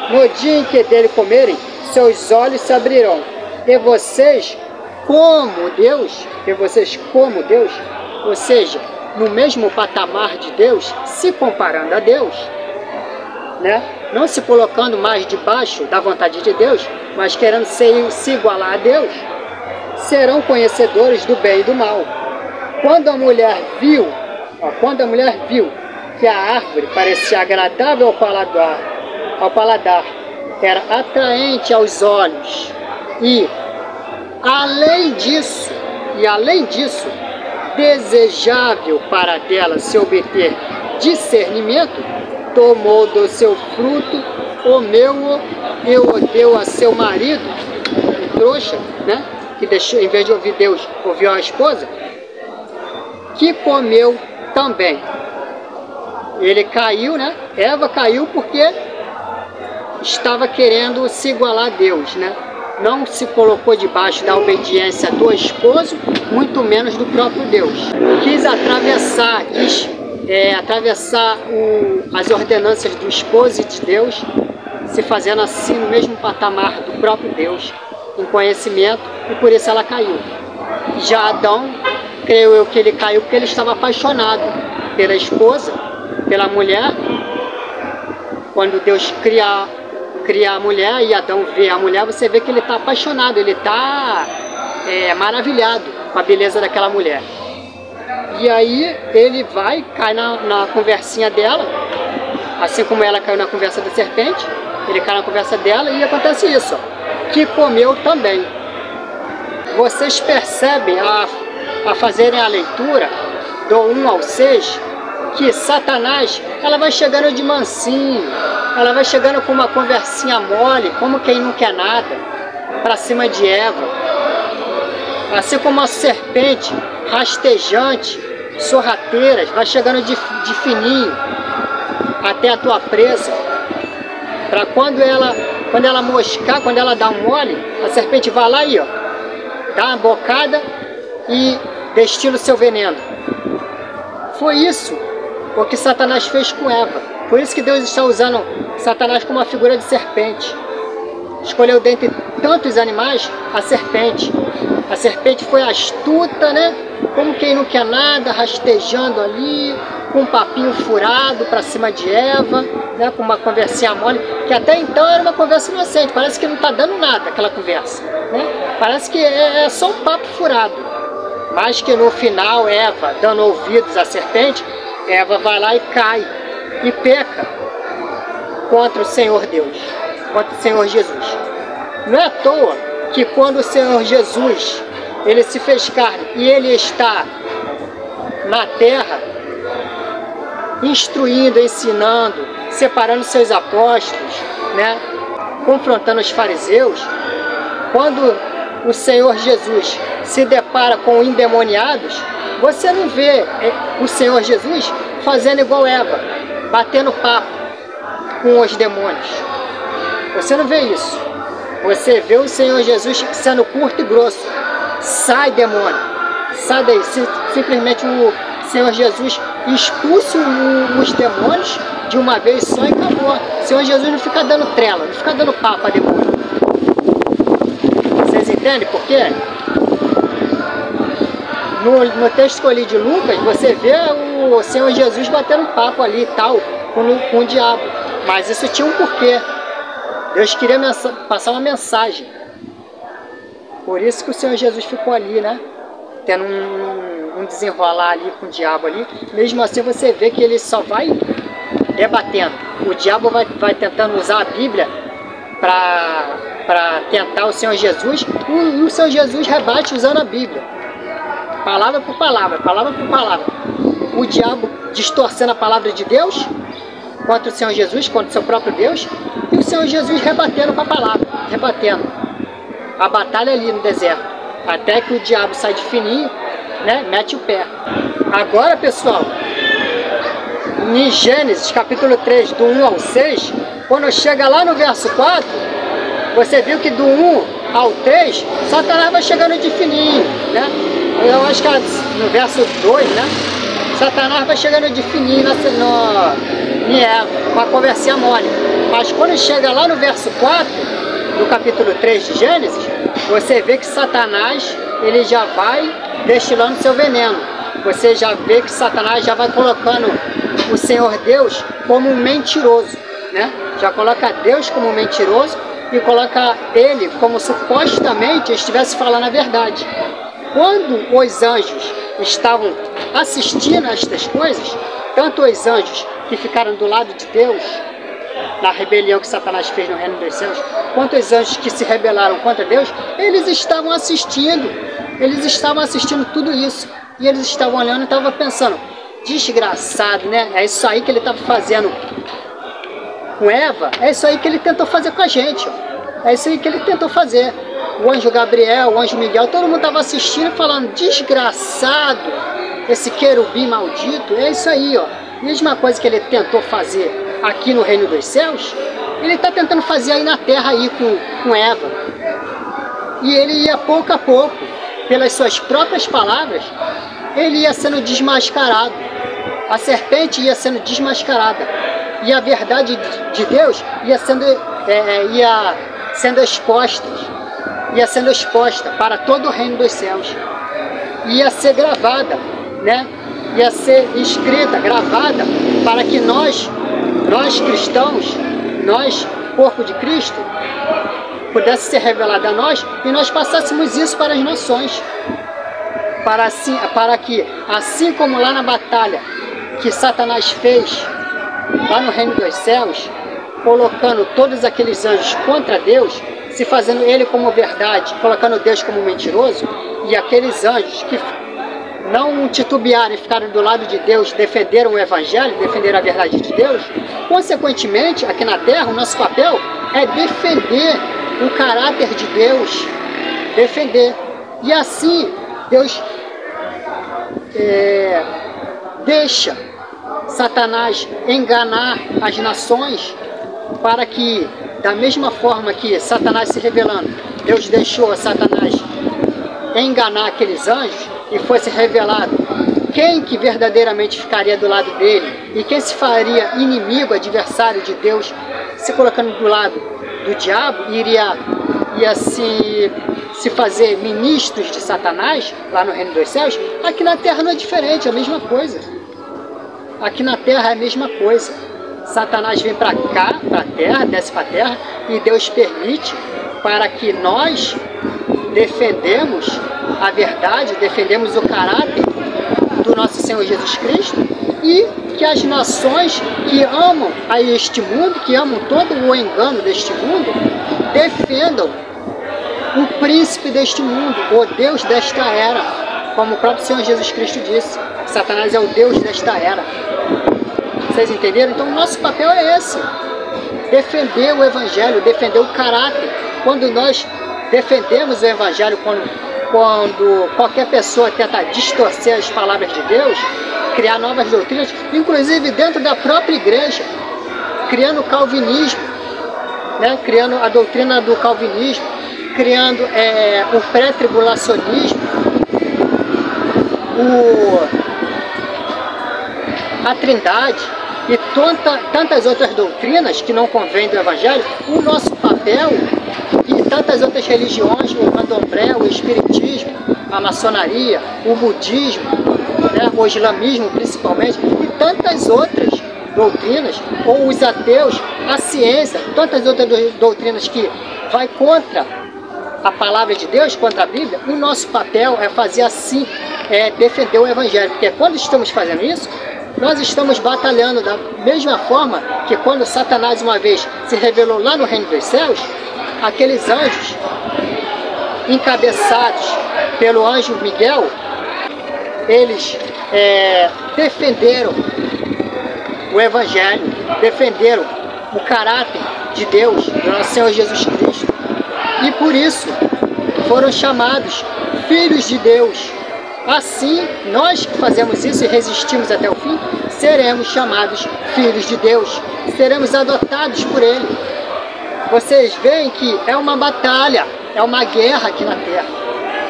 No dia em que dele comerem, seus olhos se abrirão, e vocês como Deus, ou seja, no mesmo patamar de Deus, se comparando a Deus, né? Não se colocando mais debaixo da vontade de Deus, mas querendo se igualar a Deus, serão conhecedores do bem e do mal. Quando a mulher viu que a árvore parecia agradável ao paladar, era atraente aos olhos e além disso, desejável para dela se obter discernimento, tomou do seu fruto, comeu-o e o deu a seu marido, o trouxa, né? Que deixou, em vez de ouvir Deus, ouviu a esposa, que comeu também. Ele caiu, né? Eva caiu porque estava querendo se igualar a Deus, né? Não se colocou debaixo da obediência do esposo, muito menos do próprio Deus. Quis atravessar, as ordenanças do esposo e de Deus, se fazendo assim no mesmo patamar do próprio Deus, em conhecimento, e por isso ela caiu. Já Adão, creio eu que ele caiu porque ele estava apaixonado pela esposa, pela mulher. Quando Deus cria a mulher e Adão vê a mulher, você vê que ele está apaixonado, ele está maravilhado com a beleza daquela mulher. E aí ele cai na conversinha dela, assim como ela caiu na conversa da serpente, ele cai na conversa dela e acontece isso, ó, que comeu também. Vocês percebem, a fazerem a leitura do 1 ao 6, que Satanás, ela vai chegando de mansinho, ela vai chegando com uma conversinha mole, como quem não quer nada, para cima de Eva. Assim como a serpente rastejante, sorrateira, vai chegando de fininho até a tua presa, para quando ela moscar, quando ela dá um mole, a serpente vai lá e ó, dá uma bocada e destila o seu veneno. Foi isso o que Satanás fez com Eva. Por isso que Deus está usando Satanás como uma figura de serpente. Escolheu dentre tantos animais a serpente. A serpente foi astuta, né? Como quem não quer nada, rastejando ali, com um papinho furado para cima de Eva, né? Com uma conversinha mole, que até então era uma conversa inocente. Parece que não está dando nada aquela conversa, né? Parece que é só um papo furado. Mas que no final Eva, dando ouvidos à serpente, Eva vai lá e cai e peca contra o Senhor Deus, contra o Senhor Jesus. Não é à toa que quando o Senhor Jesus, ele se fez carne e ele está na terra, instruindo, ensinando, separando seus apóstolos, né? Confrontando os fariseus, quando o Senhor Jesus se depara com endemoniados, você não vê o Senhor Jesus fazendo igual Eva, batendo papo com os demônios. Você não vê isso. Você vê o Senhor Jesus sendo curto e grosso. Sai, demônio, sai daí. Simplesmente o Senhor Jesus expulsa os demônios de uma vez só e acabou. O Senhor Jesus não fica dando trela, não fica dando papo a demônio. Vocês entendem por quê? No texto que eu li de Lucas, você vê o Senhor Jesus batendo papo ali e tal, com o diabo. Mas isso tinha um porquê. Deus queria passar uma mensagem. Por isso que o Senhor Jesus ficou ali, né? Tendo um desenrolar ali com o diabo ali. Mesmo assim você vê que ele só vai debatendo. O diabo vai tentando usar a Bíblia para tentar o Senhor Jesus. E o Senhor Jesus rebate usando a Bíblia. Palavra por palavra, palavra por palavra. O diabo distorcendo a palavra de Deus contra o Senhor Jesus, contra o seu próprio Deus. E o Senhor Jesus rebatendo com a palavra, rebatendo. A batalha ali no deserto. Até que o diabo sai de fininho, né? Mete o pé. Agora, pessoal, em Gênesis capítulo 3, do 1 ao 6, quando chega lá no verso 4, você viu que do 1 ao 3, Satanás vai chegando de fininho, né? Eu acho que no verso 2, né? Satanás vai chegando de fininho em Eva, com a conversinha mole. Mas quando chega lá no verso 4, do capítulo 3 de Gênesis, você vê que Satanás, ele já vai destilando seu veneno. Você já vê que Satanás já vai colocando o Senhor Deus como um mentiroso, né? Já coloca Deus como um mentiroso e coloca ele como supostamente estivesse falando a verdade. Quando os anjos estavam assistindo a estas coisas, tanto os anjos que ficaram do lado de Deus, na rebelião que Satanás fez no reino dos céus, quanto os anjos que se rebelaram contra Deus, eles estavam assistindo tudo isso, e eles estavam olhando e estavam pensando, desgraçado, né? É isso aí que ele estava fazendo com Eva, é isso aí que ele tentou fazer com a gente, ó. É isso aí que ele tentou fazer. O anjo Gabriel, o anjo Miguel, todo mundo estava assistindo e falando, desgraçado, esse querubim maldito, é isso aí, ó. Mesma coisa que ele tentou fazer aqui no reino dos céus, ele está tentando fazer aí na terra aí com Eva. E ele ia pouco a pouco, pelas suas próprias palavras, ele ia sendo desmascarado. A serpente ia sendo desmascarada. E a verdade de Deus ia sendo exposta para todo o reino dos céus. Ia ser gravada, né? Ia ser escrita, gravada, para que nós cristãos, nós, corpo de Cristo, pudesse ser revelado a nós e nós passássemos isso para as nações. Para que, assim como lá na batalha que Satanás fez, lá no reino dos céus, colocando todos aqueles anjos contra Deus, se fazendo ele como verdade, colocando Deus como mentiroso, e aqueles anjos que não titubearam e ficaram do lado de Deus, defenderam o Evangelho, defenderam a verdade de Deus, consequentemente, aqui na terra, o nosso papel é defender o caráter de Deus, defender. E assim, Deus deixa Satanás enganar as nações, para que, da mesma forma que Satanás se revelando, Deus deixou Satanás enganar aqueles anjos, e fosse revelado quem que verdadeiramente ficaria do lado dele, e quem se faria inimigo, adversário de Deus, se colocando do lado do diabo, ia se fazer ministros de Satanás, lá no reino dos céus. Aqui na terra não é diferente, é a mesma coisa. Aqui na terra é a mesma coisa. Satanás vem para cá, para a terra, desce para a terra, e Deus permite para que nós defendemos a verdade, defendemos o caráter do nosso Senhor Jesus Cristo, e que as nações que amam a este mundo, que amam todo o engano deste mundo, defendam o príncipe deste mundo, o Deus desta era, como o próprio Senhor Jesus Cristo disse. Satanás é o Deus desta era. Vocês entenderam? Então o nosso papel é esse. Defender o Evangelho, defender o caráter. Quando nós defendemos o Evangelho, quando qualquer pessoa tenta distorcer as palavras de Deus, criar novas doutrinas, inclusive dentro da própria igreja, criando o calvinismo, né? Criando a doutrina do calvinismo, criando o pré-tribulacionismo, a trindade e tantas outras doutrinas que não convêm do Evangelho. O nosso papel, e tantas outras religiões, o candomblé, o espiritismo, a maçonaria, o budismo, né, o islamismo principalmente, e tantas outras doutrinas, ou os ateus, a ciência, tantas outras doutrinas que vai contra a palavra de Deus, contra a Bíblia. O nosso papel é fazer assim, defender o Evangelho, porque quando estamos fazendo isso, nós estamos batalhando da mesma forma que quando Satanás uma vez se revelou lá no reino dos céus, aqueles anjos encabeçados pelo anjo Miguel, eles defenderam o Evangelho, defenderam o caráter de Deus, do nosso Senhor Jesus Cristo, e por isso foram chamados filhos de Deus. Assim, nós que fazemos isso e resistimos até o fim, seremos chamados filhos de Deus, seremos adotados por Ele. Vocês veem que é uma batalha, é uma guerra aqui na Terra,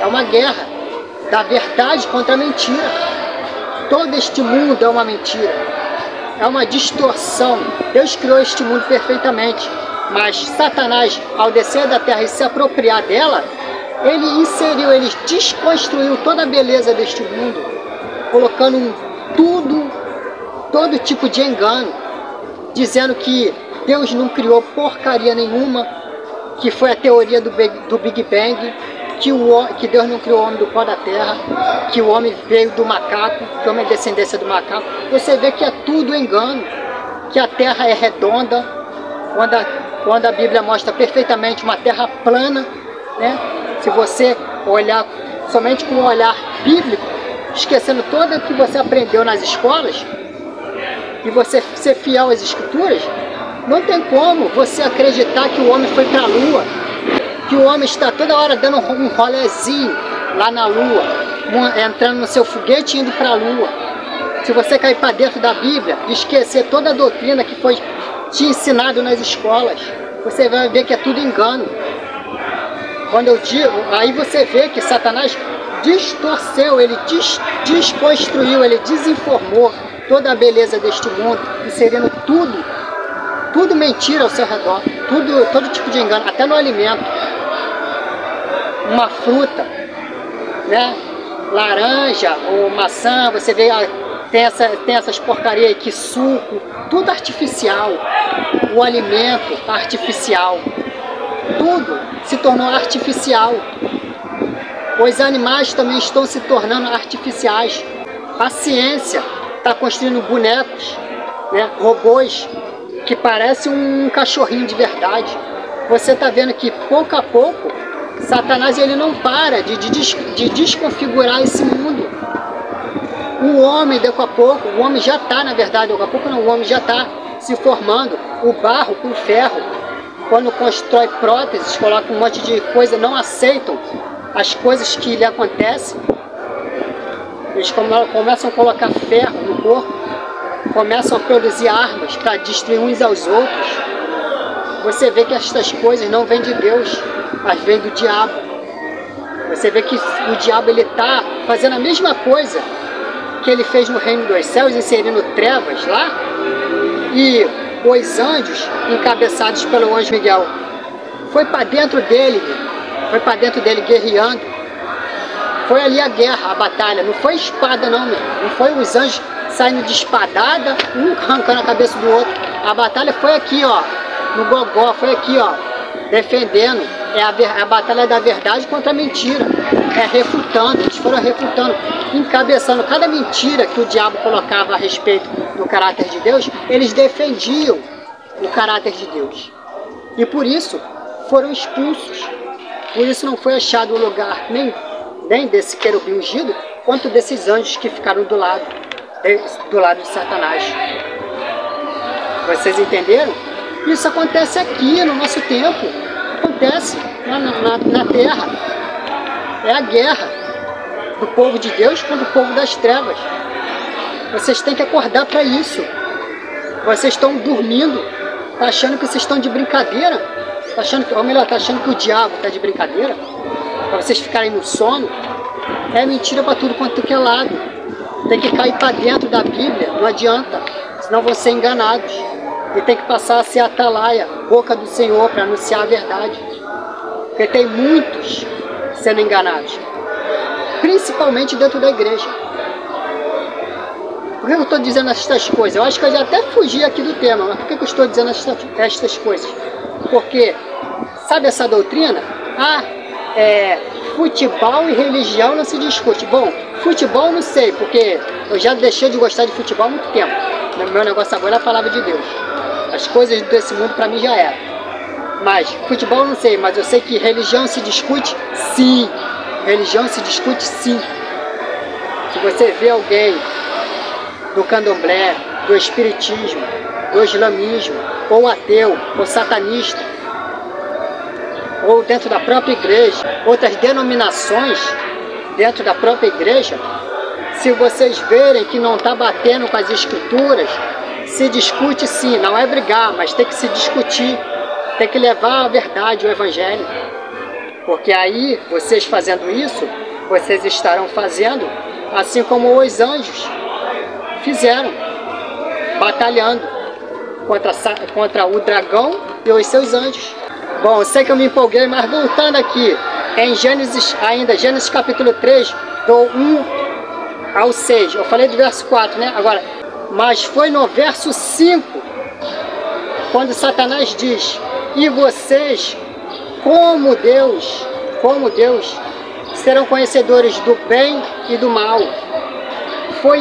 é uma guerra da verdade contra a mentira. Todo este mundo é uma mentira, é uma distorção. Deus criou este mundo perfeitamente, mas Satanás, ao descer da Terra e se apropriar dela, ele desconstruiu toda a beleza deste mundo, colocando todo tipo de engano, dizendo que Deus não criou porcaria nenhuma, que foi a teoria do Big Bang, que Deus não criou o homem do pó da terra, que o homem veio do macaco, que o homem é descendência do macaco. Você vê que é tudo engano, que a terra é redonda, quando a Bíblia mostra perfeitamente uma terra plana, né? Se você olhar somente com um olhar bíblico, esquecendo tudo que você aprendeu nas escolas, e você ser fiel às Escrituras, não tem como você acreditar que o homem foi para a Lua, que o homem está toda hora dando um rolezinho lá na Lua, entrando no seu foguete e indo para a Lua. Se você cair para dentro da Bíblia e esquecer toda a doutrina que foi te ensinado nas escolas, você vai ver que é tudo engano. Quando eu digo, aí você vê que Satanás distorceu, ele desconstruiu, ele desinformou toda a beleza deste mundo, inserindo tudo mentira ao seu redor, todo tipo de engano, até no alimento. Uma fruta, né? Laranja ou maçã, você vê, tem essas porcarias aí, que suco, tudo artificial. O alimento artificial, tudo se tornou artificial. Os animais também estão se tornando artificiais. A ciência está construindo bonecos, né, robôs, que parecem um cachorrinho de verdade. Você está vendo que pouco a pouco Satanás ele não para de desconfigurar esse mundo. O homem, daqui a pouco, o homem já está, na verdade, daqui a pouco não, o homem já está se formando. O barro com ferro, quando constrói próteses, coloca um monte de coisa, não aceitam as coisas que lhe acontecem. Eles começam a colocar ferro no corpo, começam a produzir armas para destruir uns aos outros. Você vê que estas coisas não vêm de Deus, mas vêm do diabo. Você vê que o diabo está fazendo a mesma coisa que ele fez no reino dos céus, inserindo trevas lá, e os anjos, encabeçados pelo anjo Miguel, foi para dentro dele guerreando. Foi ali a guerra, a batalha, não foi espada não, meu. Não foi os anjos saindo de espadada, um arrancando a cabeça do outro. A batalha foi aqui, ó, no gogó, foi aqui, ó, defendendo. É a batalha da verdade contra a mentira. Refutando, eles foram refutando, encabeçando cada mentira que o diabo colocava a respeito do caráter de Deus. Eles defendiam o caráter de Deus. E por isso foram expulsos. Por isso não foi achado o lugar nem desse querubim ungido, quanto desses anjos que ficaram do lado de Satanás. Vocês entenderam? Isso acontece aqui no nosso tempo. Acontece na terra. É a guerra do povo de Deus contra o povo das trevas. Vocês têm que acordar para isso. Vocês estão dormindo, tá achando que vocês estão de brincadeira, tá achando que o diabo está de brincadeira, para vocês ficarem no sono. É mentira para tudo quanto que é lado. Tem que cair para dentro da Bíblia, não adianta, senão vão ser enganados. E tem que passar a ser atalaia, boca do Senhor, para anunciar a verdade. Porque tem muitos sendo enganados, principalmente dentro da igreja. Por que eu estou dizendo estas coisas? Eu acho que eu já até fugi aqui do tema, mas por que eu estou dizendo estas coisas? Porque, sabe essa doutrina? Futebol e religião não se discute. Bom, futebol não sei, porque eu já deixei de gostar de futebol há muito tempo. Meu negócio agora é a palavra de Deus. As coisas desse mundo para mim já era. Mas futebol não sei, mas eu sei que religião se discute sim. Religião se discute sim. Se você vê alguém do candomblé, do espiritismo, do islamismo, ou ateu, ou satanista, ou dentro da própria igreja, outras denominações dentro da própria igreja, se vocês verem que não está batendo com as escrituras, se discute sim, não é brigar, mas tem que se discutir, tem que levar a verdade, o evangelho, porque aí, vocês fazendo isso, vocês estarão fazendo assim como os anjos fizeram, batalhando contra o dragão e os seus anjos. Bom, eu sei que eu me empolguei, mas voltando aqui, em Gênesis ainda, Gênesis capítulo 3, do 1 ao 6, eu falei do verso 4, né? Agora, mas foi no verso 5, quando Satanás diz, e vocês, como Deus, serão conhecedores do bem e do mal. Foi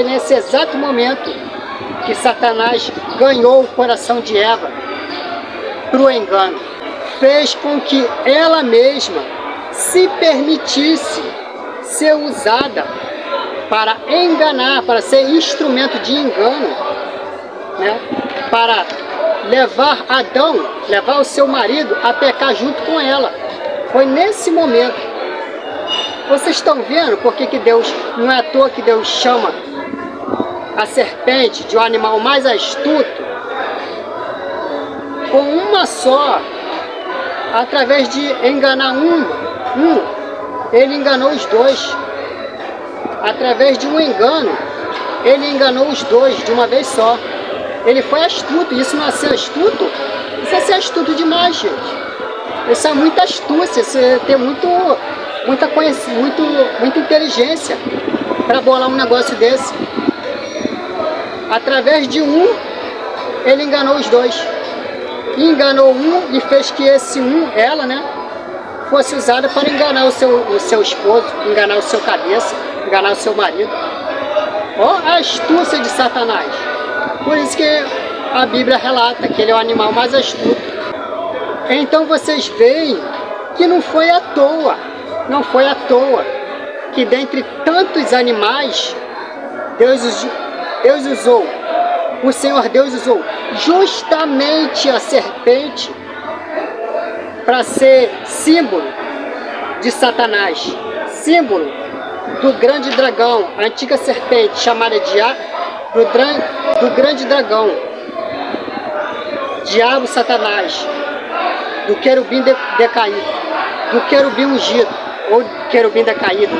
nesse exato momento que Satanás ganhou o coração de Eva para o engano. Fez com que ela mesma se permitisse ser usada para enganar, para ser instrumento de engano, né? Para levar Adão, levar o seu marido a pecar junto com ela. Foi nesse momento. Vocês estão vendo por que Deus, não é à toa que Deus chama a serpente de um animal mais astuto, com uma só, através de enganar ele enganou os dois. Através de um engano, ele enganou os dois de uma vez só. Ele foi astuto, isso não é ser astuto, isso é ser astuto demais, gente. Isso é muita astúcia, isso é ter muita inteligência para bolar um negócio desse. Através de ele enganou os dois. Enganou e fez que esse ela, né, fosse usada para enganar o seu esposo, enganar o seu cabeça, enganar o seu marido. Ó a astúcia de Satanás. Por isso que a Bíblia relata que ele é o animal mais astuto. Então vocês veem que não foi à toa que dentre tantos animais, Deus usou, o Senhor Deus usou justamente a serpente para ser símbolo de Satanás, símbolo do grande dragão, a antiga serpente chamada do grande dragão, diabo Satanás, do querubim decaído, do querubim ungido, ou querubim decaído.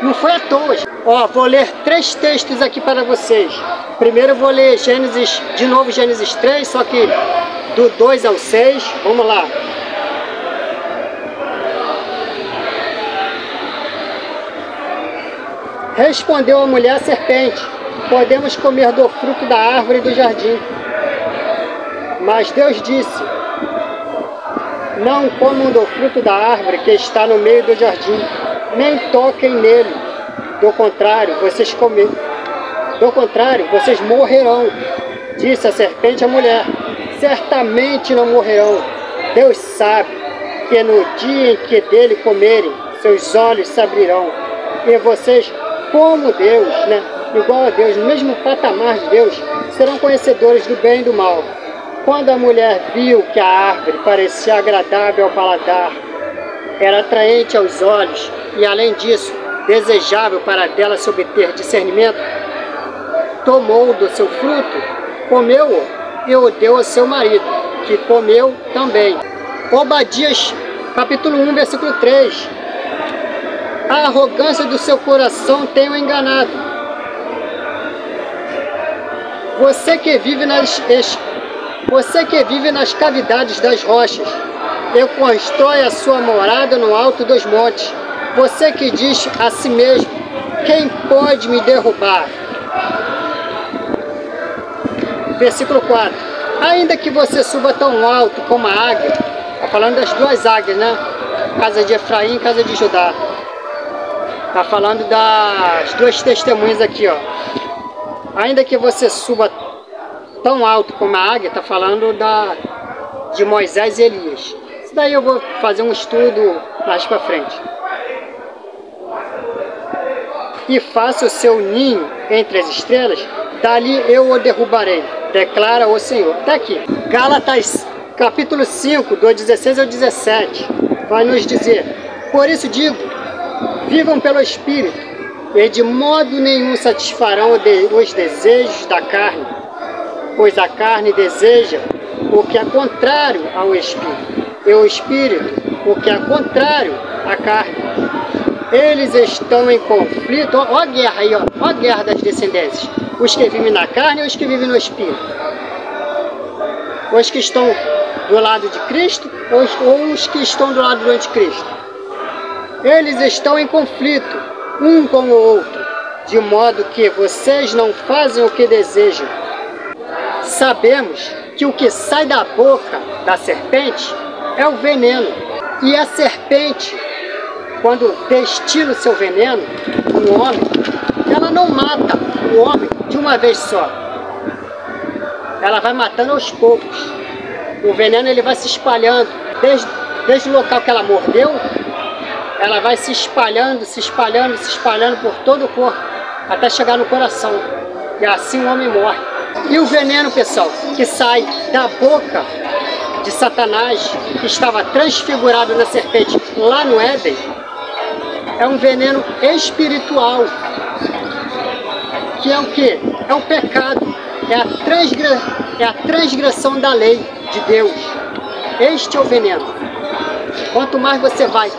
Não foi à toa. Ó, vou ler 3 textos aqui para vocês. Primeiro eu vou ler Gênesis, de novo Gênesis 3, só que do 2 ao 6. Vamos lá. Respondeu a mulher à serpente, podemos comer do fruto da árvore do jardim. Mas Deus disse, não comam do fruto da árvore que está no meio do jardim, nem toquem nele. Do contrário, vocês morrerão. Disse a serpente à mulher, certamente não morrerão. Deus sabe que no dia em que dele comerem, seus olhos se abrirão, e vocês, como Deus, né, igual a Deus, no mesmo patamar de Deus, serão conhecedores do bem e do mal. Quando a mulher viu que a árvore parecia agradável ao paladar, era atraente aos olhos e, além disso, desejável para dela se obter discernimento, tomou do seu fruto, comeu-o e o deu ao seu marido, que comeu também. Obadias, capítulo 1, versículo 3. A arrogância do seu coração tem o enganado. Você que vive nas cavidades das rochas e constrói a sua morada no alto dos montes. Você que diz a si mesmo, quem pode me derrubar? Versículo 4. Ainda que você suba tão alto como a águia, está falando das duas águias, né? Casa de Efraim e casa de Judá. Está falando das duas testemunhas aqui, ó. Ainda que você suba tão alto como a águia, está falando de Moisés e Elias. Isso daí eu vou fazer um estudo mais para frente. E faça o seu ninho entre as estrelas, dali eu o derrubarei, declara o Senhor. Está aqui. Gálatas, capítulo 5, do 16 ao 17, vai nos dizer: por isso digo, vivam pelo Espírito, e de modo nenhum satisfarão os desejos da carne, pois a carne deseja o que é contrário ao Espírito, e o Espírito o que é contrário à carne. Eles estão em conflito, ó a guerra aí, ó a guerra das descendências, os que vivem na carne e os que vivem no Espírito, os que estão do lado de Cristo ou os que estão do lado do anticristo. Eles estão em conflito, um com o outro, de modo que vocês não fazem o que desejam. Sabemos que o que sai da boca da serpente é o veneno, e a serpente, quando destila o seu veneno no homem, ela não mata o homem de uma vez só. Ela vai matando aos poucos. O veneno ele vai se espalhando. Desde o local que ela mordeu, ela vai se espalhando, se espalhando, se espalhando por todo o corpo, até chegar no coração. E assim o homem morre. E o veneno, pessoal, que sai da boca de Satanás, que estava transfigurado na serpente lá no Éden, é um veneno espiritual, que é o quê? É o pecado, é a transgressão da lei de Deus. Este é o veneno. Quanto mais você vai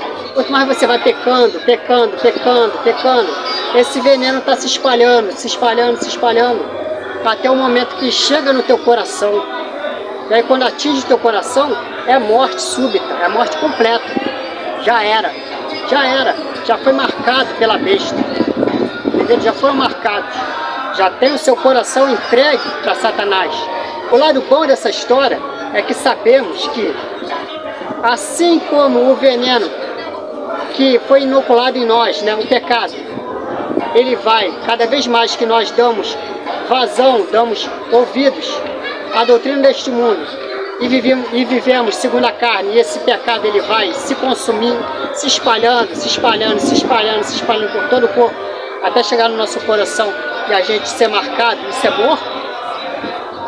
pecando, esse veneno está se espalhando, até o momento que chega no teu coração. E aí quando atinge o teu coração, é morte súbita, é morte completa. Já era, já foi marcado pela besta. Entendeu? Já foram marcados. Já tem o seu coração entregue para Satanás. O lado bom dessa história é que sabemos que, assim como o veneno que foi inoculado em nós, né, o pecado, ele vai, cada vez mais que nós damos vazão, damos ouvidos à doutrina deste mundo e vivemos segundo a carne, e esse pecado ele vai se consumindo, se espalhando por todo o corpo, até chegar no nosso coração e a gente ser marcado e ser morto.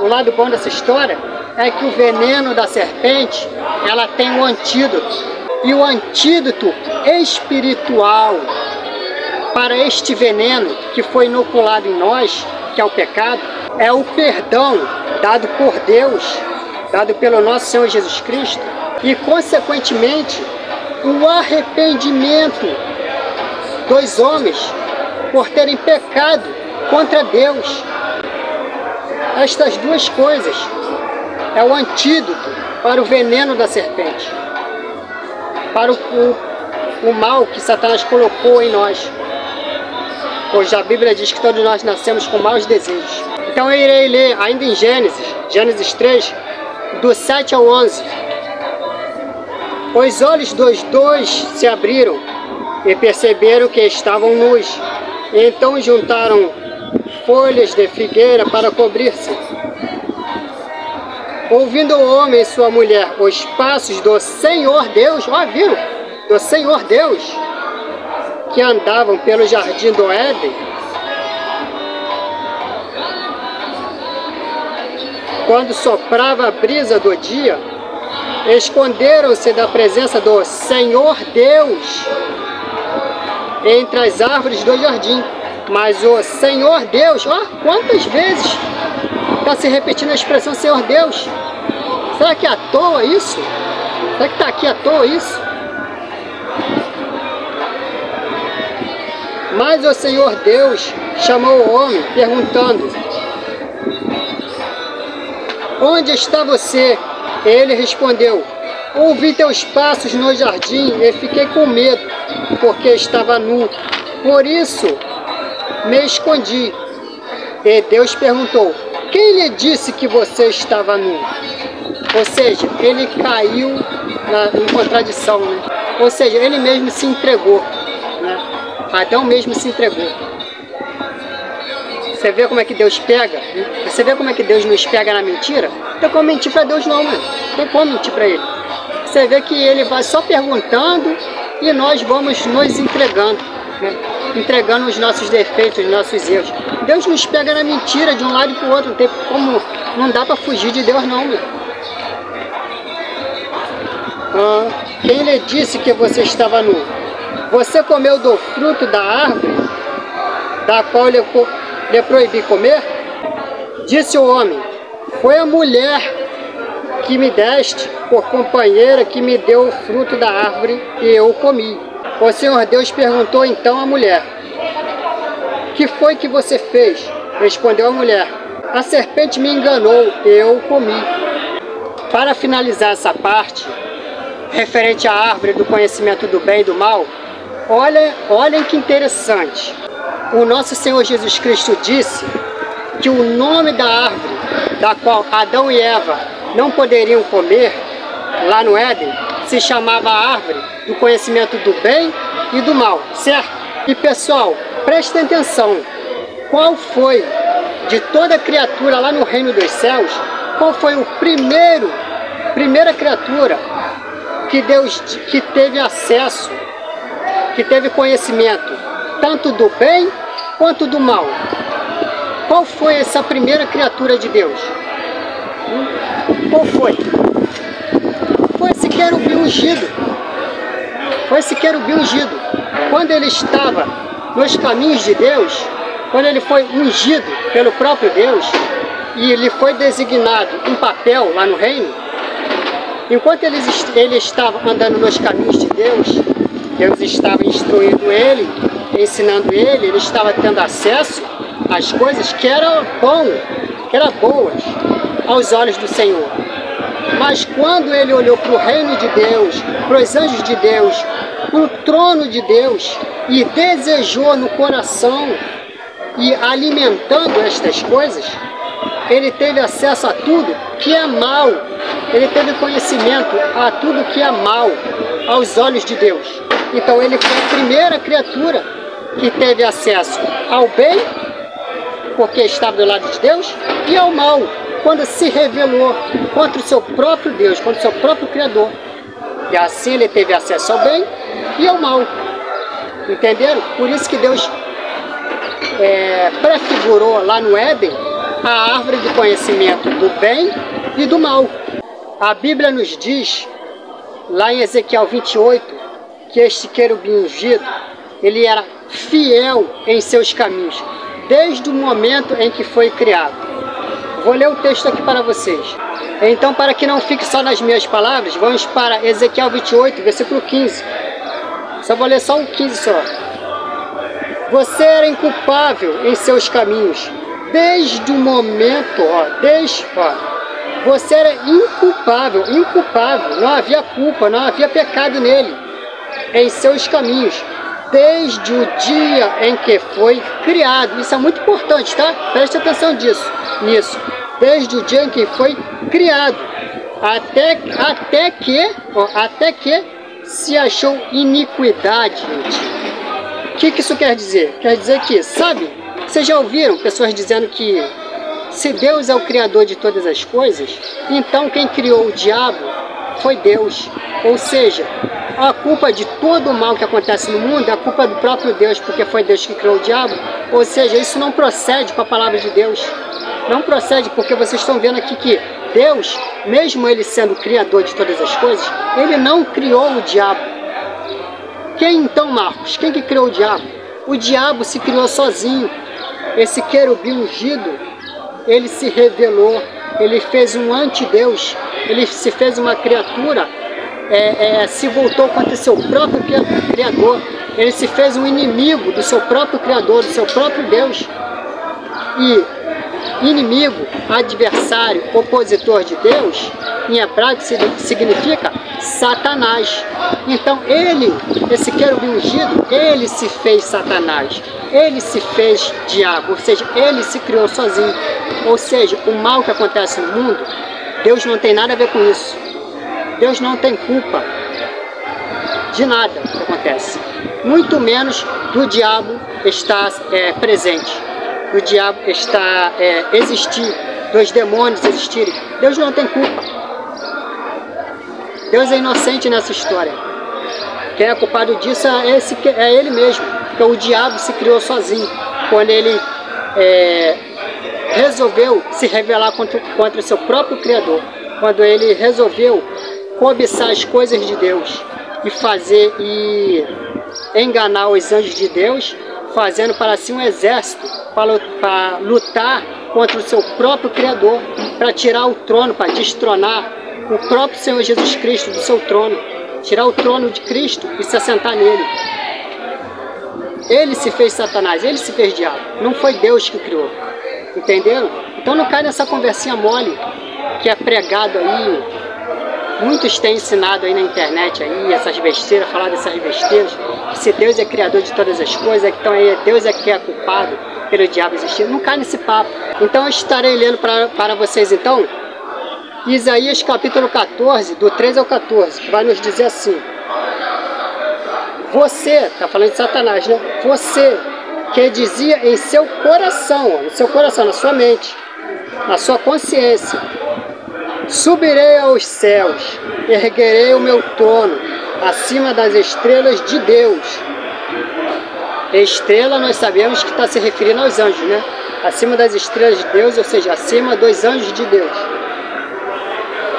O lado bom dessa história é que o veneno da serpente, ela tem um antídoto. E o antídoto espiritual para este veneno que foi inoculado em nós, que é o pecado, é o perdão dado por Deus, dado pelo nosso Senhor Jesus Cristo, e consequentemente o arrependimento dos homens por terem pecado contra Deus. Estas duas coisas é o antídoto para o veneno da serpente, para o mal que Satanás colocou em nós, pois a Bíblia diz que todos nós nascemos com maus desejos. Então eu irei ler ainda em Gênesis 3, do 7 ao 11. Os olhos dos dois se abriram e perceberam que estavam nus. Então juntaram folhas de figueira para cobrir-se. Ouvindo o homem e sua mulher os passos do Senhor Deus, ó, viram? Do Senhor Deus, que andavam pelo jardim do Éden, quando soprava a brisa do dia, esconderam-se da presença do Senhor Deus entre as árvores do jardim. Mas o Senhor Deus, ó, quantas vezes está se repetindo a expressão Senhor Deus? Será que é à toa isso? Será que está aqui à toa isso? Mas o Senhor Deus chamou o homem, perguntando: onde está você? Ele respondeu: ouvi teus passos no jardim e fiquei com medo, porque estava nu. Por isso me escondi. E Deus perguntou: quem lhe disse que você estava nu? Ou seja, ele caiu em contradição, né? Ou seja, ele mesmo se entregou, né? Adão mesmo se entregou. Você vê como é que Deus pega? Você vê como é que Deus nos pega na mentira? Não tem como mentir para Deus não, mano. Não tem como mentir para Ele. Você vê que Ele vai só perguntando e nós vamos nos entregando, né? Entregando os nossos defeitos, os nossos erros. Deus nos pega na mentira de um lado e para o outro. Não tem como, não dá para fugir de Deus não, mano. Quem lhe disse que você estava nu? Você comeu do fruto da árvore da qual lhe proibi comer? Disse o homem: foi a mulher que me deste por companheira que me deu o fruto da árvore e eu comi. O Senhor Deus perguntou então à mulher: que foi que você fez? Respondeu a mulher: a serpente me enganou e eu comi. Para finalizar essa parte referente à árvore do conhecimento do bem e do mal, olhem que interessante. O nosso Senhor Jesus Cristo disse que o nome da árvore da qual Adão e Eva não poderiam comer lá no Éden se chamava a árvore do conhecimento do bem e do mal, certo? E pessoal, prestem atenção, qual foi de toda criatura lá no reino dos céus, qual foi o primeira criatura que teve acesso, que teve conhecimento tanto do bem quanto do mal? Qual foi essa primeira criatura de Deus? Qual foi? Foi esse querubim ungido. Foi esse querubim ungido. Quando ele estava nos caminhos de Deus, quando ele foi ungido pelo próprio Deus, e ele foi designado um papel lá no reino, enquanto ele estava andando nos caminhos de Deus, Deus estava instruindo ele, ensinando ele estava tendo acesso às coisas que eram boas aos olhos do Senhor. Mas quando ele olhou para o reino de Deus, para os anjos de Deus, para o trono de Deus, e desejou no coração, e alimentando estas coisas, ele teve acesso a tudo que é mal. Ele teve conhecimento a tudo que é mal aos olhos de Deus. Então ele foi a primeira criatura que teve acesso ao bem, porque estava do lado de Deus, e ao mal, quando se revelou contra o seu próprio Deus, contra o seu próprio Criador. E assim ele teve acesso ao bem e ao mal. Entenderam? Por isso que Deus prefigurou lá no Éden a árvore de conhecimento do bem e do mal. A Bíblia nos diz, lá em Ezequiel 28, que este querubim ungido, ele era fiel em seus caminhos, desde o momento em que foi criado. Vou ler o texto aqui para vocês. Então, para que não fique só nas minhas palavras, vamos para Ezequiel 28, versículo 15. Só vou ler só o 15 só. Você era inculpável em seus caminhos, desde o momento, você era inculpável, não havia culpa, não havia pecado nele, em seus caminhos, desde o dia em que foi criado. Isso é muito importante, tá? Preste atenção nisso. Desde o dia em que foi criado, até que se achou iniquidade. O que isso quer dizer? Quer dizer que, sabe, vocês já ouviram pessoas dizendo que Se Deus é o Criador de todas as coisas, então quem criou o diabo foi Deus. Ou seja, a culpa de todo o mal que acontece no mundo é a culpa do próprio Deus, porque foi Deus que criou o diabo. Ou seja, isso não procede com a palavra de Deus. Não procede, porque vocês estão vendo aqui que Deus, mesmo ele sendo o Criador de todas as coisas, ele não criou o diabo. Quem então, Marcos? Quem que criou o diabo? O diabo se criou sozinho. Esse querubim ungido, ele se revelou, ele fez um antideus, ele se fez uma criatura, se voltou contra seu próprio Criador, ele se fez um inimigo do seu próprio Criador, do seu próprio Deus. E inimigo, adversário, opositor de Deus, em hebraico significa Satanás. Então ele, esse querubim ungido, ele se fez Satanás, ele se fez diabo, ou seja, ele se criou sozinho. Ou seja, o mal que acontece no mundo, Deus não tem nada a ver com isso. Deus não tem culpa de nada que acontece, muito menos do diabo estar presente, do diabo estar existir, dos demônios existirem. Deus não tem culpa. Deus é inocente nessa história. Quem é culpado disso é ele mesmo, porque o diabo se criou sozinho, quando ele resolveu se rebelar contra o seu próprio Criador, quando ele resolveu cobiçar as coisas de Deus e enganar os anjos de Deus, fazendo para si um exército para lutar contra o seu próprio Criador, para tirar o trono, para destronar o próprio Senhor Jesus Cristo do seu trono, tirar o trono de Cristo e se assentar nele. Ele se fez Satanás, ele se fez diabo, não foi Deus que criou. Entenderam? Então não cai nessa conversinha mole que é pregado aí. Muitos têm ensinado aí na internet aí, essas besteiras, falar dessas besteiras, que se Deus é criador de todas as coisas, então Deus é que é culpado pelo diabo existir. Não cai nesse papo. Então eu estarei lendo para vocês então Isaías capítulo 14, do 13 ao 14, que vai nos dizer assim: você, está falando de Satanás, né? Você que dizia em seu coração, no seu coração, na sua mente, na sua consciência: subirei aos céus, erguerei o meu trono acima das estrelas de Deus. Estrela nós sabemos que está se referindo aos anjos, né? Acima das estrelas de Deus, ou seja, acima dos anjos de Deus.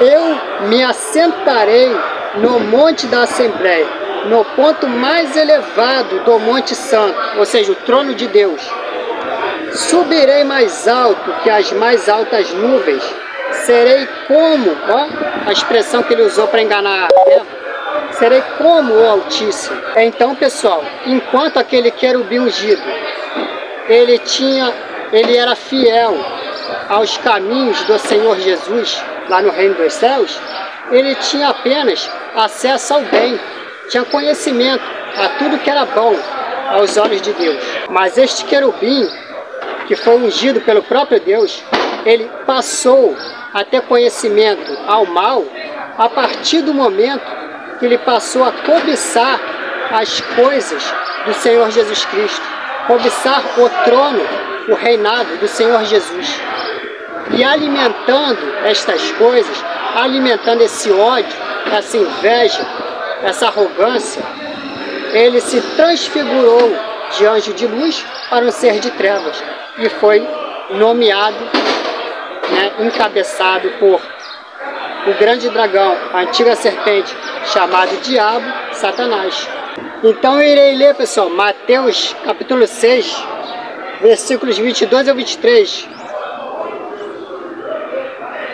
Eu me assentarei no monte da Assembleia, no ponto mais elevado do Monte Santo, ou seja, o trono de Deus. Subirei mais alto que as mais altas nuvens. Serei como, a expressão que ele usou para enganar Eva, serei como o Altíssimo. Então, pessoal, enquanto aquele querubim ungido, ele era fiel aos caminhos do Senhor Jesus, lá no reino dos céus, ele tinha apenas acesso ao bem, tinha conhecimento a tudo que era bom aos olhos de Deus. Mas este querubim, que foi ungido pelo próprio Deus, ele passou a ter conhecimento ao mal a partir do momento que ele passou a cobiçar as coisas do Senhor Jesus Cristo, cobiçar o trono, o reinado do Senhor Jesus. E alimentando estas coisas, alimentando esse ódio, essa inveja, essa arrogância, ele se transfigurou de anjo de luz para um ser de trevas e foi nomeado, encabeçado por o grande dragão, a antiga serpente, chamado Diabo, Satanás. Então eu irei ler, pessoal, Mateus capítulo 6, versículos 22 a 23.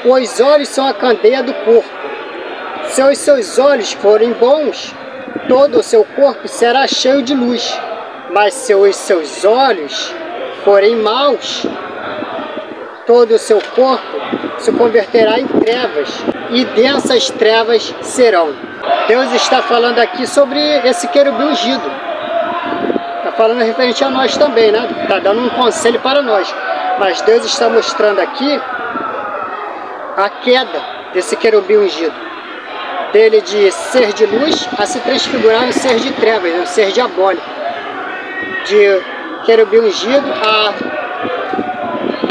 Os olhos são a candeia do corpo. Se os seus olhos forem bons, todo o seu corpo será cheio de luz. Mas se os seus olhos forem maus, todo o seu corpo se converterá em trevas, e densas trevas serão. Deus está falando aqui sobre esse querubim ungido. Está falando referente a nós também, né? Está dando um conselho para nós. Mas Deus está mostrando aqui a queda desse querubim ungido. Dele de ser de luz a se transfigurar em ser de trevas, um ser diabólico. De querubim ungido a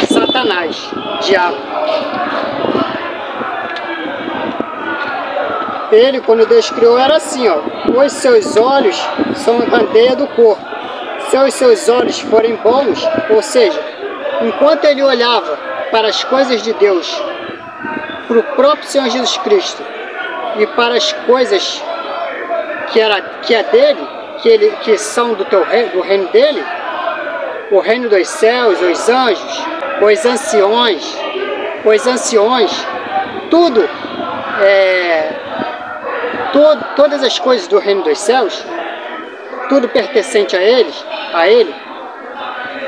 Satanás. Satanás, diabo. Ele, quando Deus criou, era assim, ó: os seus olhos são a candeia do corpo. Se os seus olhos forem bons, ou seja, enquanto ele olhava para as coisas de Deus, para o próprio Senhor Jesus Cristo e para as coisas que é dele, que são do reino dele, o reino dos céus, os anjos, os anciões, tudo, todas as coisas do reino dos céus, tudo pertencente a ele,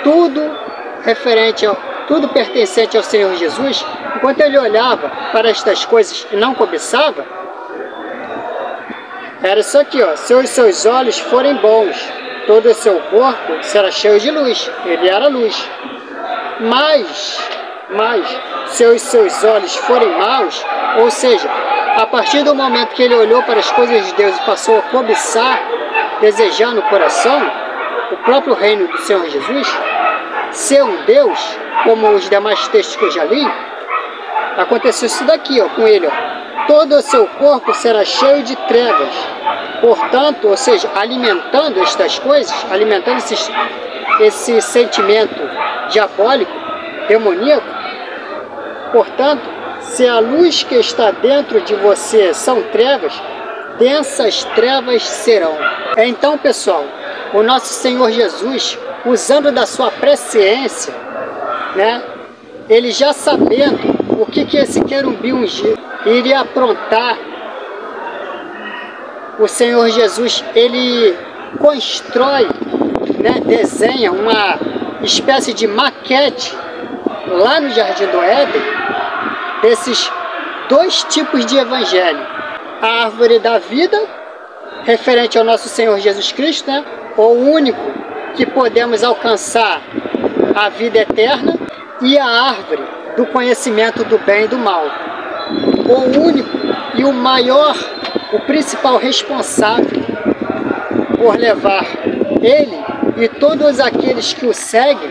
tudo pertencente ao Senhor Jesus. Enquanto ele olhava para estas coisas e não cobiçava, era isso aqui, ó: se os seus olhos forem bons, todo o seu corpo será cheio de luz. Ele era luz. Mas se os seus olhos forem maus, ou seja, a partir do momento que ele olhou para as coisas de Deus e passou a cobiçar, desejar no coração o próprio reino do Senhor Jesus, ser um Deus, como os demais textos que eu já li, aconteceu isso daqui, ó, com ele, ó: todo o seu corpo será cheio de trevas. Portanto, ou seja, alimentando estas coisas, alimentando esse sentimento diabólico, demoníaco. Portanto, se a luz que está dentro de você são trevas, densas trevas serão. Então, pessoal, o nosso Senhor Jesus, usando da sua presciência, né, ele já sabendo o que esse querubim ungido iria aprontar, o Senhor Jesus, ele constrói, né, desenha uma espécie de maquete lá no Jardim do Éden, desses dois tipos de evangelho: a árvore da vida, referente ao nosso Senhor Jesus Cristo, né, o único que podemos alcançar a vida eterna, e a árvore do conhecimento do bem e do mal, o único e o maior, o principal responsável por levar ele e todos aqueles que o seguem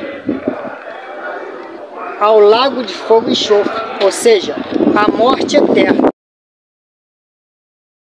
ao lago de fogo e enxofre, ou seja, a morte eterna.